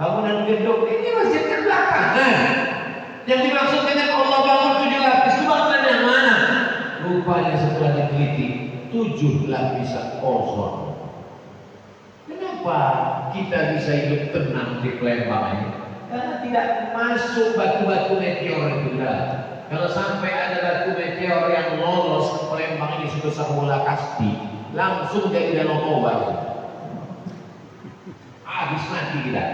Bangunan gedung ini masjid ke belakang. Yang dimaksud dengan Allah bangun 7 lapis itu bangunan yang mana? Rupanya setelah diteliti 7 lapisan ozon. Kenapa kita bisa hidup tenang di Palembang ini? Karena tidak masuk batu-batu meteor itu dah. Kalau sampai ada batu meteor yang lolos ke Palembang ini sebesar bola kasti, langsung jadi danau Toba. Habis mati kita.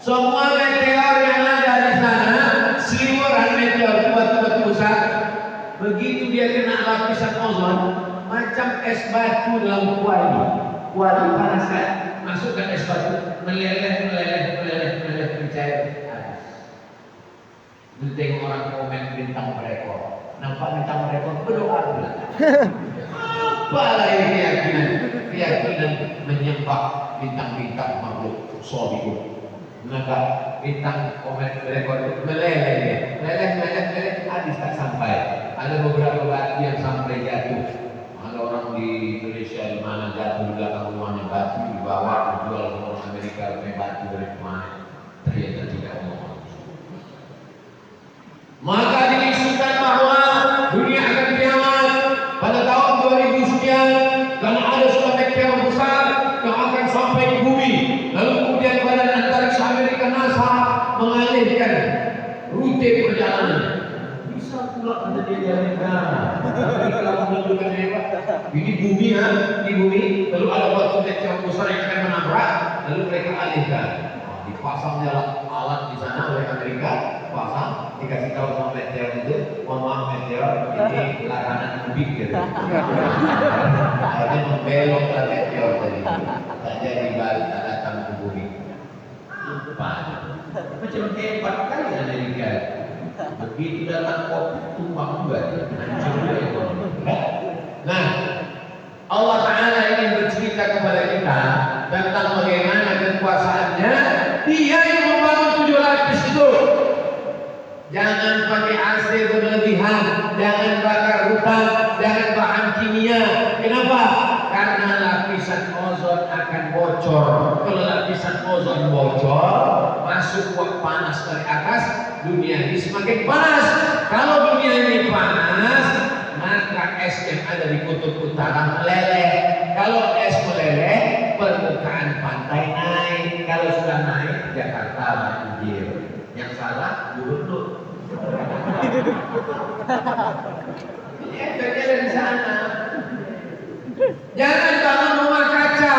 Semua meteor yang ada di sana, seliweran meteor batu-batu besar, begitu dia kena lapisan ozon, macam es batu dalam kuali. Kuali panas kan? Masukkan es batu, meleleh mencair habis. Itu tengok orang komen bintang berekor. Nampak bintang berekor berdoa pula. Apalah ini keyakinan menyembah bintang-bintang makhluk sobiku. Maka bintang komen berekor itu meleleh habis tak sampai. Ada beberapa batu yang sampai jatuh. Ada orang di Indonesia di mana jatuh di belakang rumahnya batu dibawa dijual ke orang Amerika pakai batu dari mana ternyata tidak mau. Maka diisukan bahwa dunia akan kiamat pada tahun 2000 sekian karena ada sebuah meteor besar yang akan sampai di bumi. Lalu kemudian Badan Antariksa Amerika NASA mengalihkan rute perjalanan. Bisa pula ada di Amerika. Kalau menunjukkan hebat, ini bumi di bumi, lalu ada batu meteor besar yang akan menabrak, lalu mereka alihkan. Dipasang alat di sana oleh Amerika, pasang, dikasih tahu sama meteor itu, mohon maaf meteor, ini larangan kubik gitu. Akhirnya membeloklah meteor tadi, tak jadi balik, tak datang ke bumi. Macam hebat kali Amerika. Begitu datang kok tumbang juga dia. Nah, Allah Ta'ala ingin bercerita kepada kita tentang bagaimana kekuasaannya. Dia yang membangun 7 lapis itu. Jangan pakai AC berlebihan, jangan bakar hutan, jangan bahan kimia. Kenapa? Karena lapisan ozon akan bocor. Kalau lapisan ozon bocor, masuk uap panas dari atas, dunia ini semakin panas. Kalau dunia ini panas, maka es yang ada di kutub utara meleleh. Kalau es meleleh, permukaan pantai naik. Kalau sudah naik, Jakarta banjir. Yang salah gubernur. Ini efeknya dari sana. Jangan bangun rumah kaca.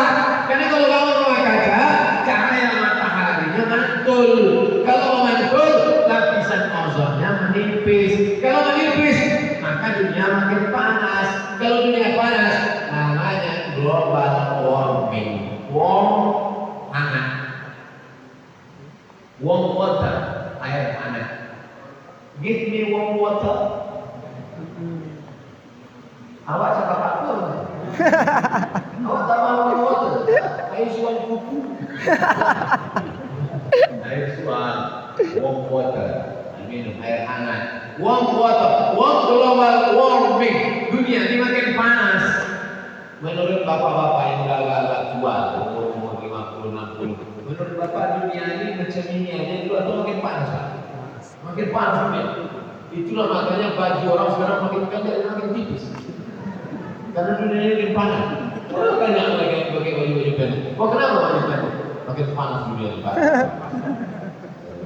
Karena kalau bangun rumah kaca, cahaya mataharinya mantul. Kalau mantul, lapisan ozonnya menipis. Kalau menipis, maka dunia makin panas. Kalau dunia panas, namanya global warming. Warm hangat. Warm water, air hangat. Give me warm water. Awak cakap apa? Awak tak mau warm water. Air suan kuku. Air suan warm water. Minum air hangat. Warm water, warm global warming. Dunia ini makin panas. Menurut bapak-bapak yang udah agak tua, umur 50, 60. Menurut bapak dunia ini macam ini aja dulu atau makin panas Pak? Makin panas ya. Itulah makanya baju orang sekarang makin pendek dan makin tipis. Karena dunia ini makin panas. Banyak lagi yang pakai baju-baju pendek. Kok kenapa baju pendek? Makin panas dunia ini Pak.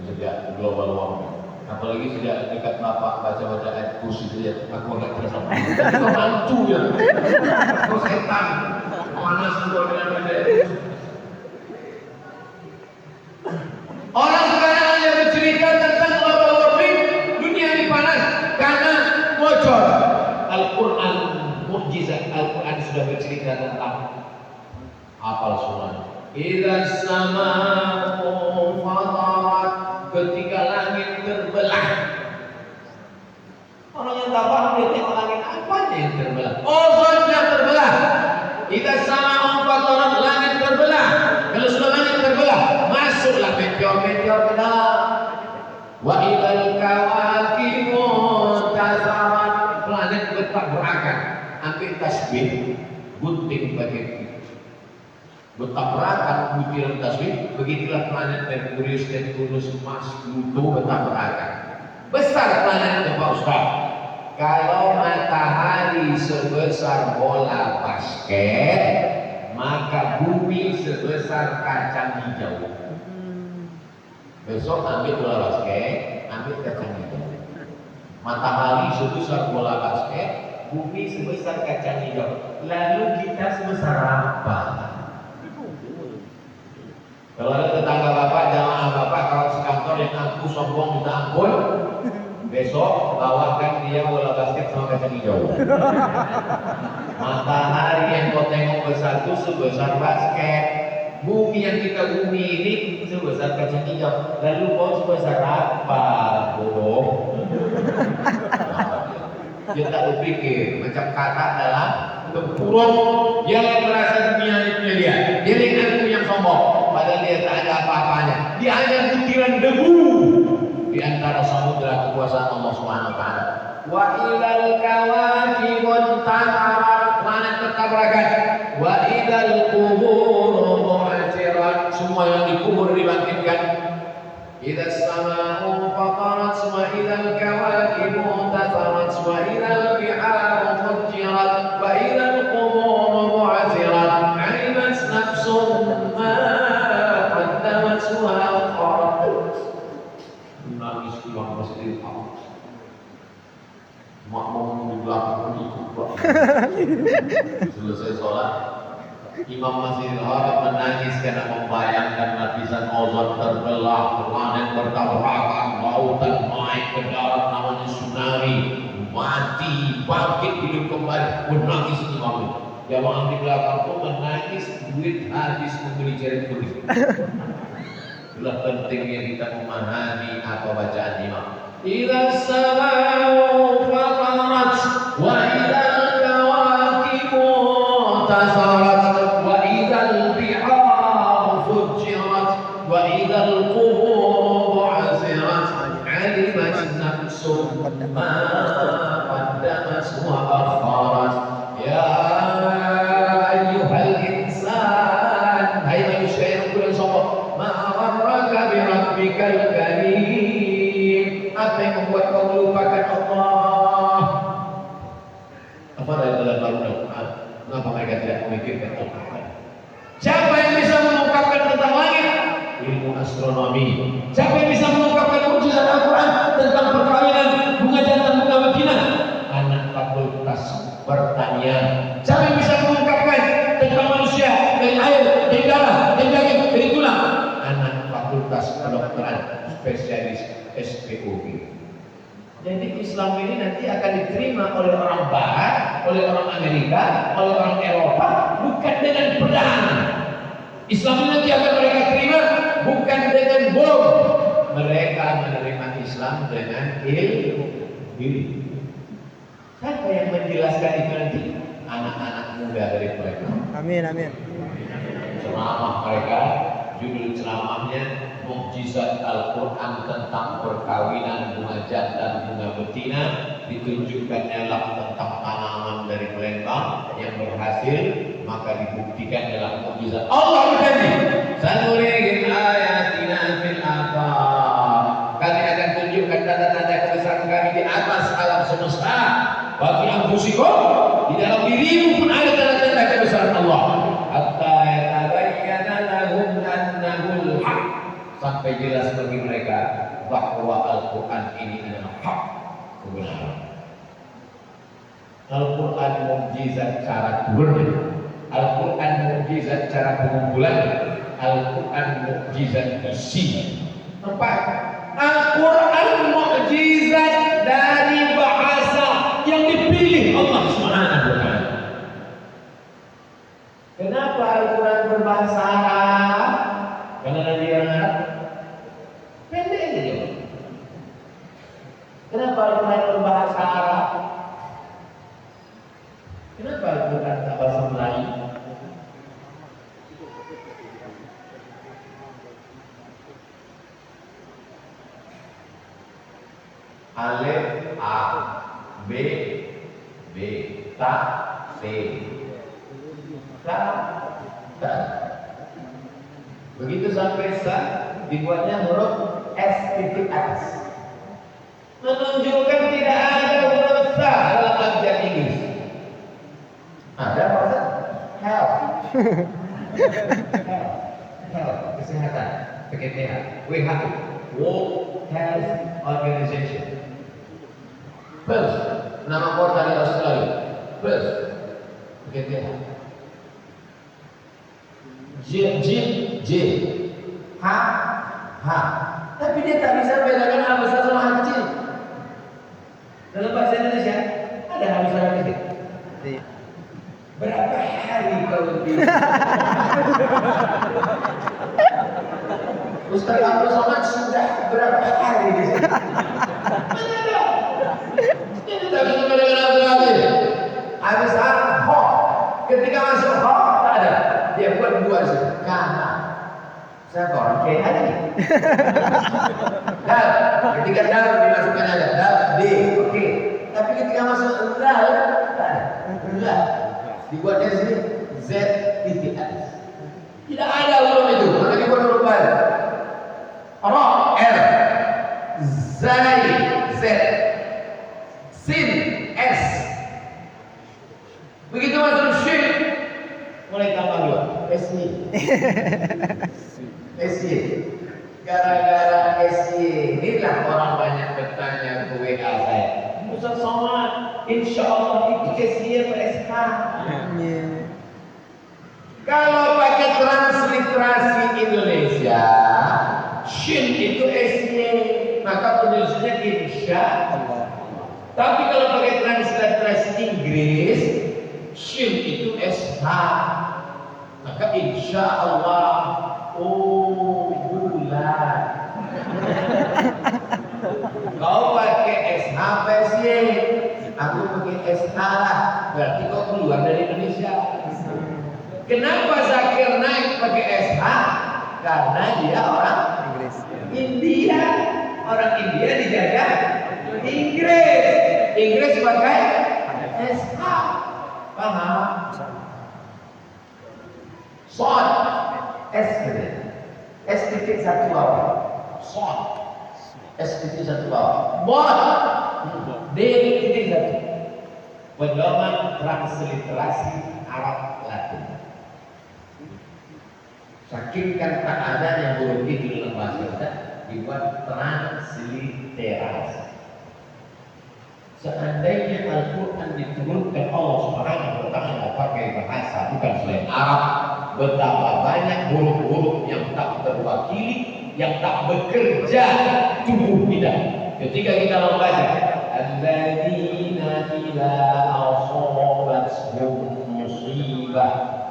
Sejak global warming. Apalagi sejak dekat bapak baca-baca ayat kursi itu ya, aku agak terasa panas. Kau bantu ya. Kau setan. Panas untuk dengan pendek. Orang sekarang hanya bercerita tentang global warming, dunia ini panas karena bocor. Al-Quran mukjizat, Al-Quran sudah bercerita tentang hafal semuanya. Idza sama'u fatarat, ketika langit terbelah. Orang yang tak paham dia tengok langit apanya yang terbelah? Ozonnya terbelah. Idza sama'u fatarat, langit terbelah. Kalau sudah langit terbelah, masuklah meteor-meteor ke dalam. Wa ilal kawakibu tasarat, planet bertabrakan. Ambil tasbih, gunting bagian bertabrakan butiran tasbih. Begitulah planet Merkurius, Neptunus, Mars, Pluto bertabrakan. Besar planetnya Pak Ustaz. Kalau matahari sebesar bola basket, maka bumi sebesar kacang hijau. Besok ambil bola basket, ambil kacang hijau. Matahari sebesar bola basket, bumi sebesar kacang hijau. Lalu kita sebesar apa? Kalau ada tetangga bapak, jamaah bapak, kalau sekantor yang aku sombong minta ampun, besok bawakan dia bola basket sama kacang hijau. Matahari yang kau tengok besar itu sebesar basket. Bumi yang kita bumi ini sebesar kacang hijau. Lalu kau sebesar apa, bodoh? Dia tak berpikir macam kata dalam tempurung. Dia yang merasa dunia ini punya dia. Dia yang aku yang sombong. Padahal dia tak ada apa-apanya. Dia hanya butiran debu di antara samudra kekuasaan Allah Subhanahu wa taala. Wa ilal kawakib tatarat, planet bertabrakan. Wa ilal qubur mu'asirat, semua yang dikubur dibangkitkan. Idza as-samaa'u fatarat wa ilal kawakib tatarat wa ilal bi'ar fujirat wa ilal qubur mu'asirat. 'alimat nafsun ma qaddamat wa akharat. Nangis pulang masjid Allah. Makmum di belakang ikut Pak. Selesai sholat, Imam Masjidil Haram menangis karena membayangkan lapisan ozon terbelah, planet bertabrakan, lautan naik ke darat namanya tsunami, mati, bangkit hidup kembali, menangis Imam. Jamaah di belakang pun menangis, duit habis membeli jaring kuning. Itulah pentingnya kita memahami apa bacaan imam. Idza as-samaa'u fatarat wa idza al-kawakibu tasarat wa idza al-biharu fujirat wa idza al-qubur bu'asirat 'alimat nafsun ma qaddamat wa akharat. Ya ayyuhal insan, hai manusia yang kurang sombong, ma'arraka bi rabbikal karim. Apa yang membuat kau melupakan Allah? Apa dari dalam Al-Quran? Kenapa mereka tidak memikirkan Al-Quran? Siapa yang bisa mengungkapkan tentang langit? Ilmu astronomi. Siapa yang bisa mengungkapkan mukjizat Al-Quran tentang perkawinan bunga jantan bunga betina? Anak fakultas pertanian. Siapa yang bisa mengungkapkan tentang manusia dari air, dari darah, dari daging, dari tulang? Anak fakultas kedokteran spesialis SPOG. Jadi Islam ini nanti akan diterima oleh orang Barat, oleh orang Amerika, oleh orang Eropa, bukan dengan pedang. Islam ini nanti akan mereka terima bukan dengan bom. Mereka menerima Islam dengan ilmu. Siapa yang menjelaskan itu nanti? Anak-anak muda dari mereka. Amin, amin. Ceramah mereka, judul ceramahnya Mukjizat Al-Quran tentang perkawinan bunga jantan bunga betina. Ditunjukkannya lah tentang tanaman dari Palembang yang berhasil, maka dibuktikan dalam mukjizat. Allah berjanji, sanurihim ayatina fil afaq. Kami akan tunjukkan tanda-tanda kebesaran kami di atas alam semesta. Wa fi anfusikum, di dalam dirimu pun ada tanda-tanda kebesaran Allah. Hatta yatabayyana lahum annahul haq, sampai jelas bagi mereka bahwa Al-Quran ini adalah hak, kebenaran. Al-Quran mukjizat cara turunnya, Al-Quran mukjizat cara pengumpulan, Al-Quran mukjizat isi. Empat, Al-Quran mukjizat dari bahasa yang dipilih Allah Subhanahu wa taala. Kenapa Al-Quran berbahasa Arab? Karena Nabi orang Arab. Pendek aja dia. Kenapa Al-Quran berbahasa Arab? Kenapa Al-Quran tak bahasa Melayu? Alif A, B B, Ta C, Ta Ta. Begitu sampai sa, dibuatnya huruf S titik S, menunjukkan tidak ada huruf sa dalam abjad Inggris. Ada apa? Health, health, kesehatan, PKTH, WHO. World Health Organization. Perth, nama kota di Australia. Perth. Begitu. J. H. Tapi dia tak bisa bedakan hal besar sama hal kecil. Dalam bahasa Indonesia ada hal besar dan kecil. Berapa hari kau lebih? Ustaz Abdul Somad sudah berapa hari di sini? Mana ada? Ini tak bisa bedakan hal besar. Habis ho. Ketika masuk ho tak ada. Dia buat dua sih. Karena saya orang kayak ada nih. Dal, ketika dal dimasukkan ada dal D, oke. Tapi ketika masuk dal, dal dibuat dari sini Z titik S. Tidak ada huruf itu, maka dibuat huruf baru. Ra R, Zai Z, Sin S. Begitu masuk Shin, mulai tambah dua SY. SY. Gara-gara SY inilah orang banyak bertanya ke WA saya. Ustaz Somad, insya Allah itu SY apa SH? Kalau pakai transliterasi Indonesia, Shin itu SY, maka penulisannya insya Allah. Tapi kalau pakai transliterasi Inggris, Shin itu SH, maka insya Allah. Oh, bulan. Kau pakai SH PSY, aku pakai SH lah. Berarti kau keluar dari Indonesia. Kenapa Zakir naik pakai SH? Karena dia orang Inggris. India. Orang India dijajah Inggris. Inggris pakai SH. Paham? Son. S titik satu bawah. Son. S titik satu bawah. Bon. D titik satu. Pedoman transliterasi Arab Latin. Saking kan tak ada yang huruf itu dalam bahasa kita, dibuat transliterasi. Seandainya Al-Quran diturunkan Allah Subhanahu wa Ta'ala pakai bahasa bukan selain Arab, betapa banyak huruf-huruf yang tak terwakili, yang tak bekerja tubuh kita. Ketika kita membaca alladzina idza asabathum musibah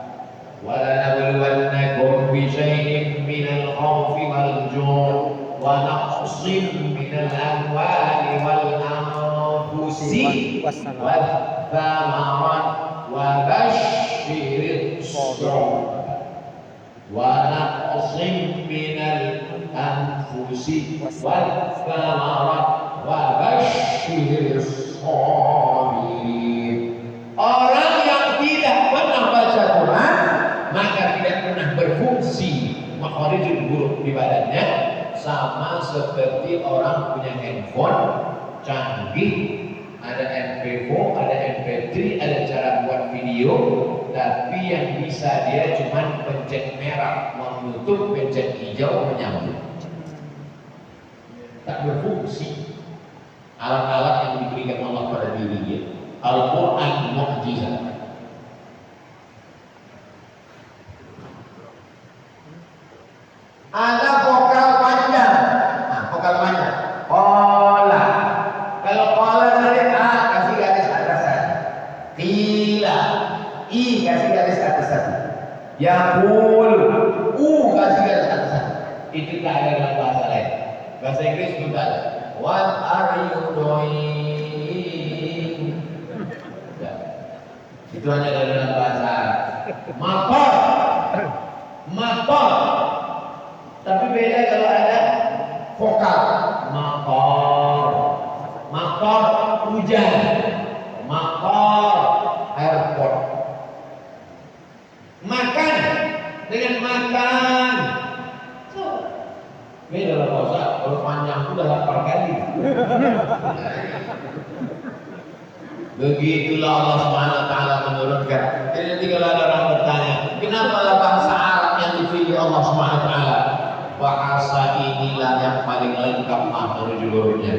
wa lanabluwannakum bi syai'in minal khawfi wal ju' wa naqsin minal amwali wal anfusi wal thamarat wa basyiril sabirin wa naqsim minal anfusi wal thamarat wa basyiris sabirin. Orang yang tidak pernah baca Quran maka tidak pernah berfungsi makharijul huruf di badannya, sama seperti orang punya handphone canggih, ada MP4, ada MP3, ada cara buat video, tapi yang bisa dia cuma pencet merah menutup, pencet hijau menyambung. Tak berfungsi. Alat-alat yang diberikan Allah pada dirinya. Al-Quran mukjizat. Ada vokal panjang. Nah, vokal panjang. Qala. Kalau qala tadi A kasih garis atasan. Qila. I kasih garis atasan. Yaqul. U kasih garis atasan. Itu tak ada dalam bahasa lain. Bahasa Inggris pun tak ada. What are you doing? Ya. Itu hanya dalam bahasa Arab. Mator. Mator. Tapi beda kalau ada vokal. Mator. Mator hujan. Mator airport. Makan dengan makan. Beda lah bahasa. Kalau panjang itu udah 8 kali. Begitulah Allah Subhanahu wa Ta'ala menurunkan. Jadi nanti kalau ada orang bertanya, kenapa bahasa Arab yang dipilih Allah Subhanahu wa Ta'ala? bahasa inilah yang paling lengkap menuju hurufnya.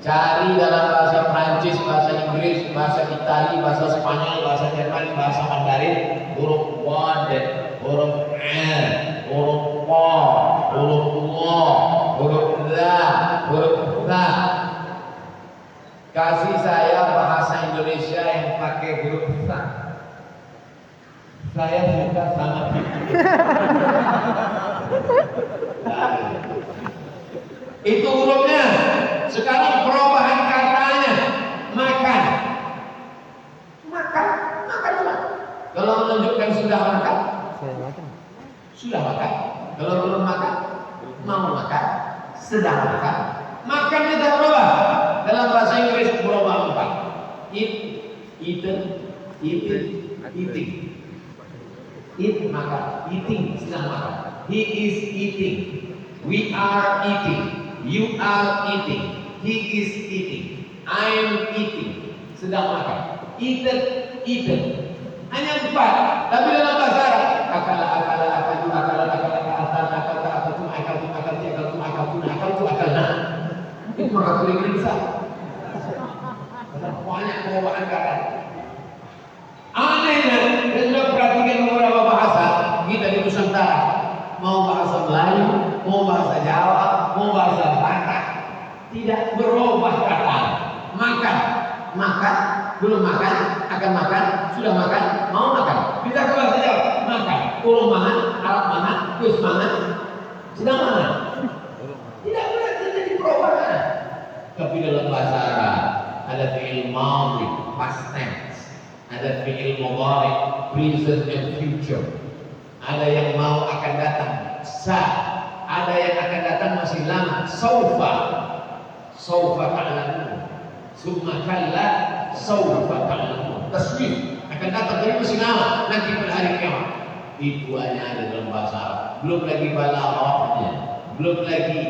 Cari dalam bahasa Prancis, bahasa Inggris, bahasa Itali, bahasa Spanyol, bahasa Jerman, bahasa Mandarin, huruf wad, huruf l, huruf po, huruf wo, huruf la, huruf ta. Kasih saya bahasa Indonesia yang pakai huruf ta. Saya suka sangat. Itu hurufnya. Sekarang perubahan katanya makan. Makan juga. Kalau menunjukkan sudah makan, sudah makan. Kalau belum makan, mau makan, sedang makan. Makannya tak berubah. Dalam bahasa Inggris berubah 4. Eat, eaten, eating, eating. Eat makan, eating sedang makan. He is eating. We are eating. You are eating. He is eating. I'm eating. Sedang makan. Eaten, eaten. Hanya 4. Tapi dalam bahasa Arab, akala, akala, akalu, akala, akala, akala, akala, akatum, akatum, akati, akatum, akatum, akatum, akalna. Itu maka boleh bisa. Banyak pembawaan kata. Anehnya, dan sudah perhatikan beberapa bahasa kita di Nusantara. Mau bahasa Melayu, mau bahasa Jawa, mau bahasa Batak, tidak berubah kata. Makan, makan, belum makan, akan makan, sudah makan, mau makan. Kita ke bahasa Jawa, makan, urung mangan, alat mangan, wis mangan, sedang mangan. Tidak boleh terjadi perubahan. Tapi dalam bahasa Arab ada fi'il madhi, past tense, ada fi'il mudhari, present and future. Ada yang mau akan datang, sa. Ada yang akan datang masih lama, saufa. Saufa ta'lamun. Summa kalla saufa ta'lamun. Tasbih akan datang dari masih lama nanti pada hari kiamat. Itu hanya ada dalam bahasa Arab. Belum lagi balaghahnya, belum lagi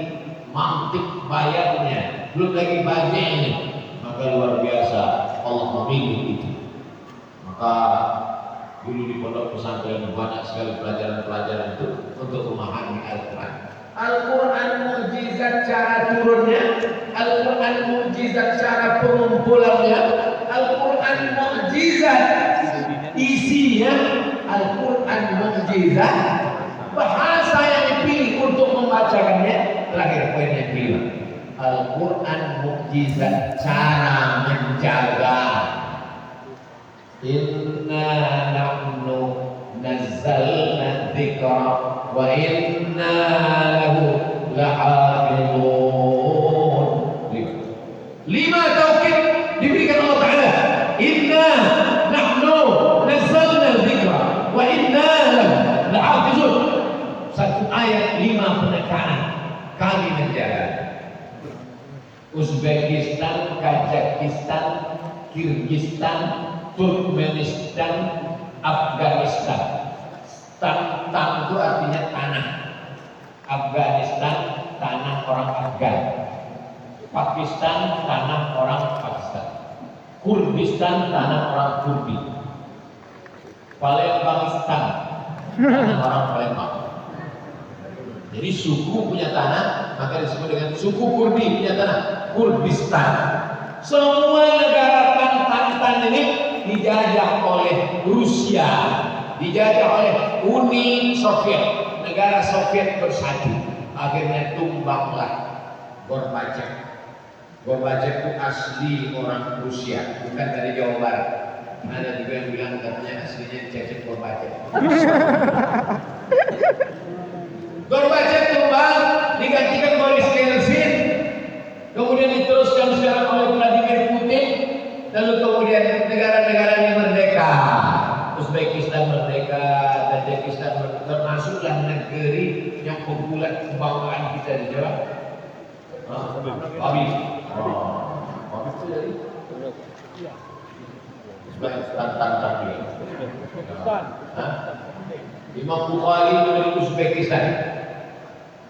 mantik bayarnya, belum lagi banyaknya. Maka luar biasa Allah memilih itu. Maka dulu di pondok pesantren banyak sekali pelajaran-pelajaran itu untuk memahami Al-Quran. Al-Quran mukjizat cara turunnya, Al-Quran mukjizat cara pengumpulannya, Al-Quran mukjizat isinya, Al-Quran mukjizat bahasa yang dipilih untuk membacakannya. Terakhir poin yang kelima, Al-Quran mukjizat cara menjaga. Inna nahnu nazzalna dzikra wa inna lahu lahafizun. 5 taukid diberikan Allah Ta'ala. Inna nahnu nazzalna dzikra wa inna lahu lahafizun. Satu ayat 5 penekanan. Kami menjaga. Uzbekistan, Kazakhstan, Kirgistan, Turkmenistan, Afghanistan. Tan itu artinya tanah. Afghanistan, tanah orang Afgan. Pakistan, tanah orang Pakistan. Kurdistan, tanah orang Kurdi. Palembang, tanah orang Palembang. Jadi suku punya tanah, maka disebut dengan suku Kurdi punya tanah, Kurdistan. Semua negara Tantan ini dijajah oleh Rusia, dijajah oleh Uni Soviet, negara Soviet bersatu. Akhirnya tumbanglah Gorbachev. Gorbachev itu asli orang Rusia, bukan dari Jawa Barat. Ada juga yang bilang katanya aslinya Cecep Gorbachev. Gorbachev tumbang, digantikan Boris Yeltsin, kemudian diteruskan sekarang oleh Vladimir Putin, lalu kemudian negara-negara ini merdeka. Uzbekistan merdeka, Tajikistan merdeka, termasuklah negeri yang populer kebanggaan kita di Jawa. Habis. Habis itu dari Uzbekistan tadi. Imam Bukhari itu dari Uzbekistan.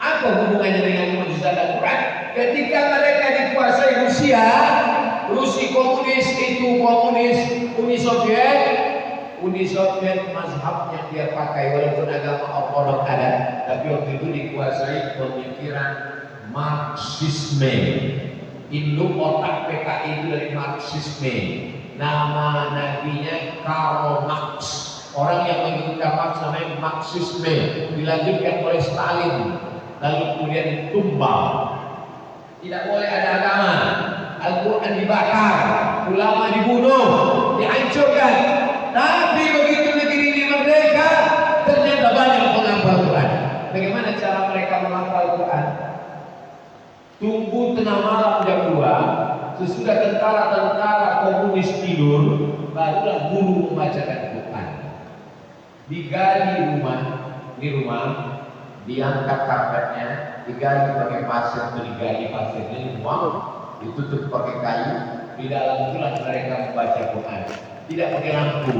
Apa hubungannya dengan mukjizat Al-Quran? Ketika mereka dikuasai Rusia komunis itu komunis Uni Soviet, Uni Soviet mazhab yang dia pakai walaupun agama ortodok ada, tapi waktu itu dikuasai pemikiran Marxisme. Induk otak PKI itu dari Marxisme. Nama nabinya Karl Marx. Orang yang mengikuti Marx namanya Marxisme. Dilanjutkan oleh Stalin, lalu kemudian tumbang. Tidak boleh ada agama. Al-Quran dibakar, ulama dibunuh, dihancurkan. Tapi begitu negeri ini merdeka, ternyata banyak penghafal Quran. Bagaimana cara mereka menghafal Quran? Tunggu tengah malam jam 2, sesudah tentara-tentara komunis tidur, barulah guru membacakan Quran. Digali di rumah, diangkat karpetnya, digali pakai pasir, digali pasirnya, dibuang, ditutup pakai kayu. Di dalam itulah mereka membaca Quran. Tidak pakai lampu.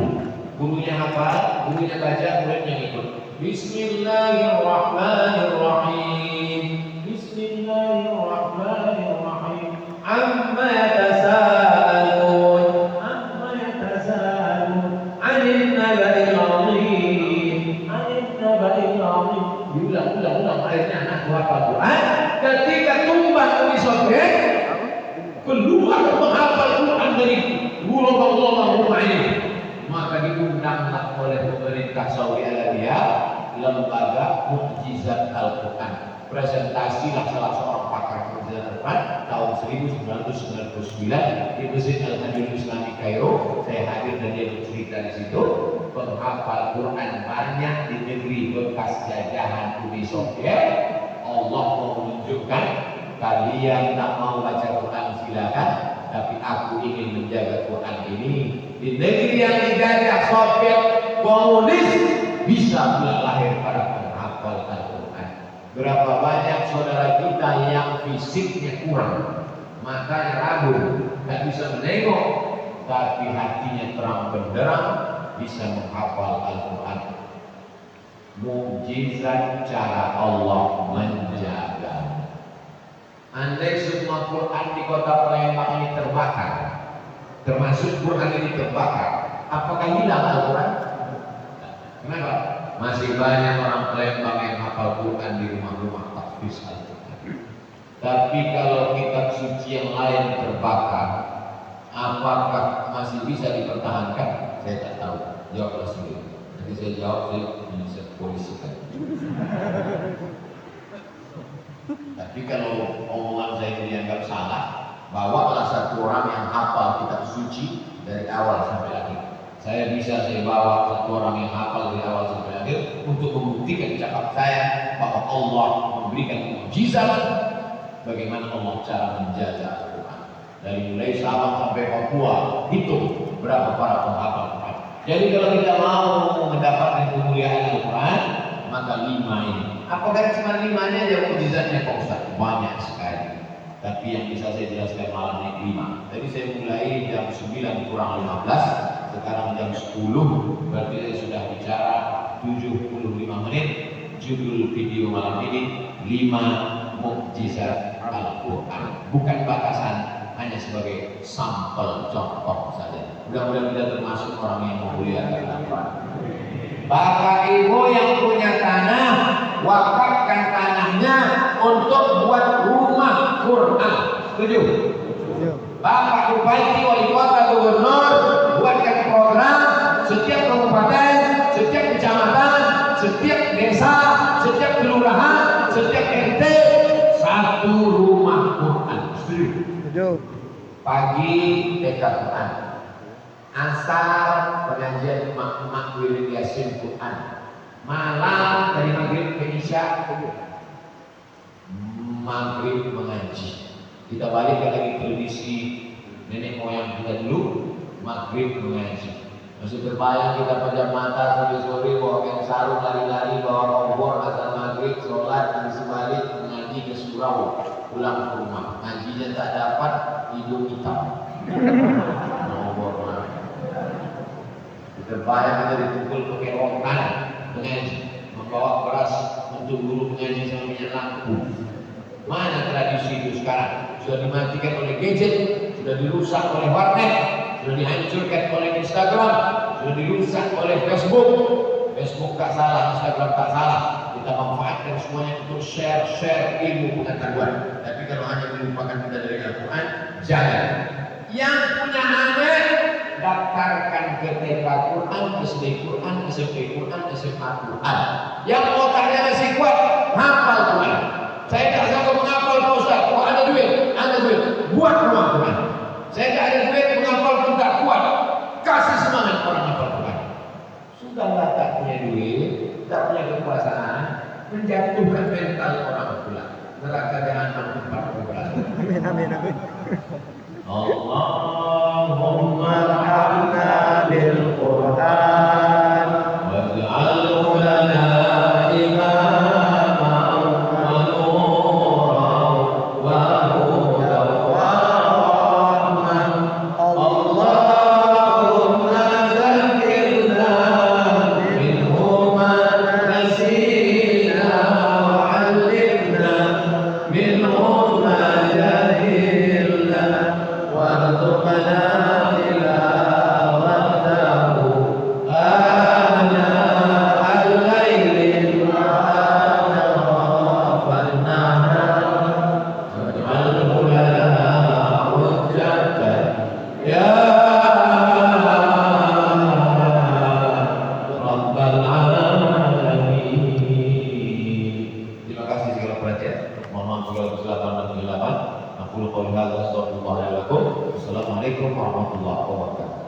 Gurunya hafal, gurunya baca, muridnya ikut. Bismillahirrahmanirrahim. Bismillahirrahmanirrahim. Amma yatasaalun. Amma yatasaalun. 'anil naba'il 'azim. 'anil naba'il 'azim. Diulang-ulang ayatnya anak hafal Quran. Ketika tumbang Uni Soviet, keluar menghafal Quran dari guru-guru ini, maka diundanglah oleh pemerintah Saudi Arabia lembaga mukjizat Al-Quran. Presentasilah salah seorang pakar mukjizat Al-Quran tahun 1999 di Masjid Al-Hadil Islami Kairo. Saya hadir dan dia bercerita di situ. Penghafal Quran banyak di negeri bekas jajahan Uni Soviet. Allah mau menunjukkan, kalian tak mau baca Quran silakan, tapi aku ingin menjaga Quran ini di negeri yang dijajah Soviet komunis, bisa pula lahir para penghafal Al-Quran. Berapa banyak saudara kita yang fisiknya kurang, matanya ragu, tak bisa menengok, tapi hatinya terang benderang, bisa menghafal Al-Quran. Mukjizat cara Allah menjaga. Andai semua Quran di kota Palembang ini terbakar, termasuk Quran ini terbakar, apakah hilang Al-Quran? Kenapa? Masih banyak orang Palembang yang hafal Quran di rumah-rumah tahfiz Al-Quran. Tapi kalau kitab suci yang lain terbakar, apakah masih bisa dipertahankan? Saya tak tahu. Jawablah sendiri. Nanti saya jawab, saya polisi kan. Tapi kalau omongan saya dianggap salah, bawalah satu orang yang hafal kitab suci dari awal sampai akhir. Saya bawa satu orang yang hafal dari awal sampai akhir untuk membuktikan cakap saya bahwa Allah memberikan mukjizat bagaimana Allah cara menjaga Al-Quran. Dari mulai Sabang sampai Papua, hitung berapa para penghafal Quran. Jadi kalau kita mau mendapatkan kemuliaan Al-Quran, maka 5 ini. Apakah cuma 5-nya aja mukjizatnya Pak Ustaz? Banyak sekali. Tapi yang bisa saya jelaskan malam ini 5. Tadi saya mulai jam 9 kurang 15, sekarang jam 10, berarti saya sudah bicara 75 menit. Judul video malam ini 5 mukjizat Al-Quran. Bukan batasan, hanya sebagai sampel contoh saja. Mudah-mudahan kita termasuk orang yang memuliakan Al-Quran. Bapak Ibu yang punya tanah, wakafkan tanahnya untuk buat rumah Quran. Setuju? Bapak Bupati, Wali Kota, Gubernur, buatkan program setiap kabupaten, setiap kecamatan, setiap desa, setiap kelurahan, setiap RT, satu rumah Quran. Setuju? Pagi TK Quran, asar pengajian emak-emak wirid Yasin Quran, malam dari maghrib ke isya maghrib mengaji. Kita balik lagi tradisi nenek moyang kita dulu, maghrib mengaji. Masih terbayang kita pejam mata sampai sore bawa kain sarung, lari-lari bawa obor, azan maghrib, sholat, nanti sebalik mengaji ke surau, pulang ke rumah. Ngajinya tak dapat, hidung hitam. Obor mana? Terbayang kita dipukul pakai rotan mengaji, membawa beras untuk guru mengaji sama minyak lampu. Mana tradisi itu sekarang? sudah dimatikan oleh gadget, sudah dirusak oleh warnet, sudah dihancurkan oleh Instagram, sudah dirusak oleh Facebook. Facebook tak salah, Instagram tak salah. Kita manfaatkan semuanya untuk share ilmu pengetahuan. Tapi kalau hanya melupakan kita dari Al-Quran, jangan. Yang punya anak, daftarkan ke TK Quran, SD Quran, SMP Quran, SMA Quran. Yang otaknya masih kuat, hafal Quran. Saya tak sanggup menghafal Pak Ustaz. Oh ada duit, buat rumah Quran. Saya tak ada duit menghafal pun tak kuat. Kasih semangat orang hafal Quran. Sudahlah tak punya duit, tak punya kekuasaan, menjatuhkan mental orang pula. Neraka jahanam tempat berbelas. Amin, amin, amin. Allahumma arhamna bil Quran waj'alhu lana imaman wa nuran wa hudan wa rahman. Allahumma zakkirna minhu ma nasina wa 'allimna minhu ma jahilna warzuqna tilawatahu ana al-laili wa atrafan nahar waj'alhu lana hujjatan ya rabbal alamin. Terima kasih segala perhatian. Mohon segala kesilapan dan kehilafan. Aku qouli hadza astaghfirullah li wa lakum. Assalamualaikum warahmatullahi wabarakatuh.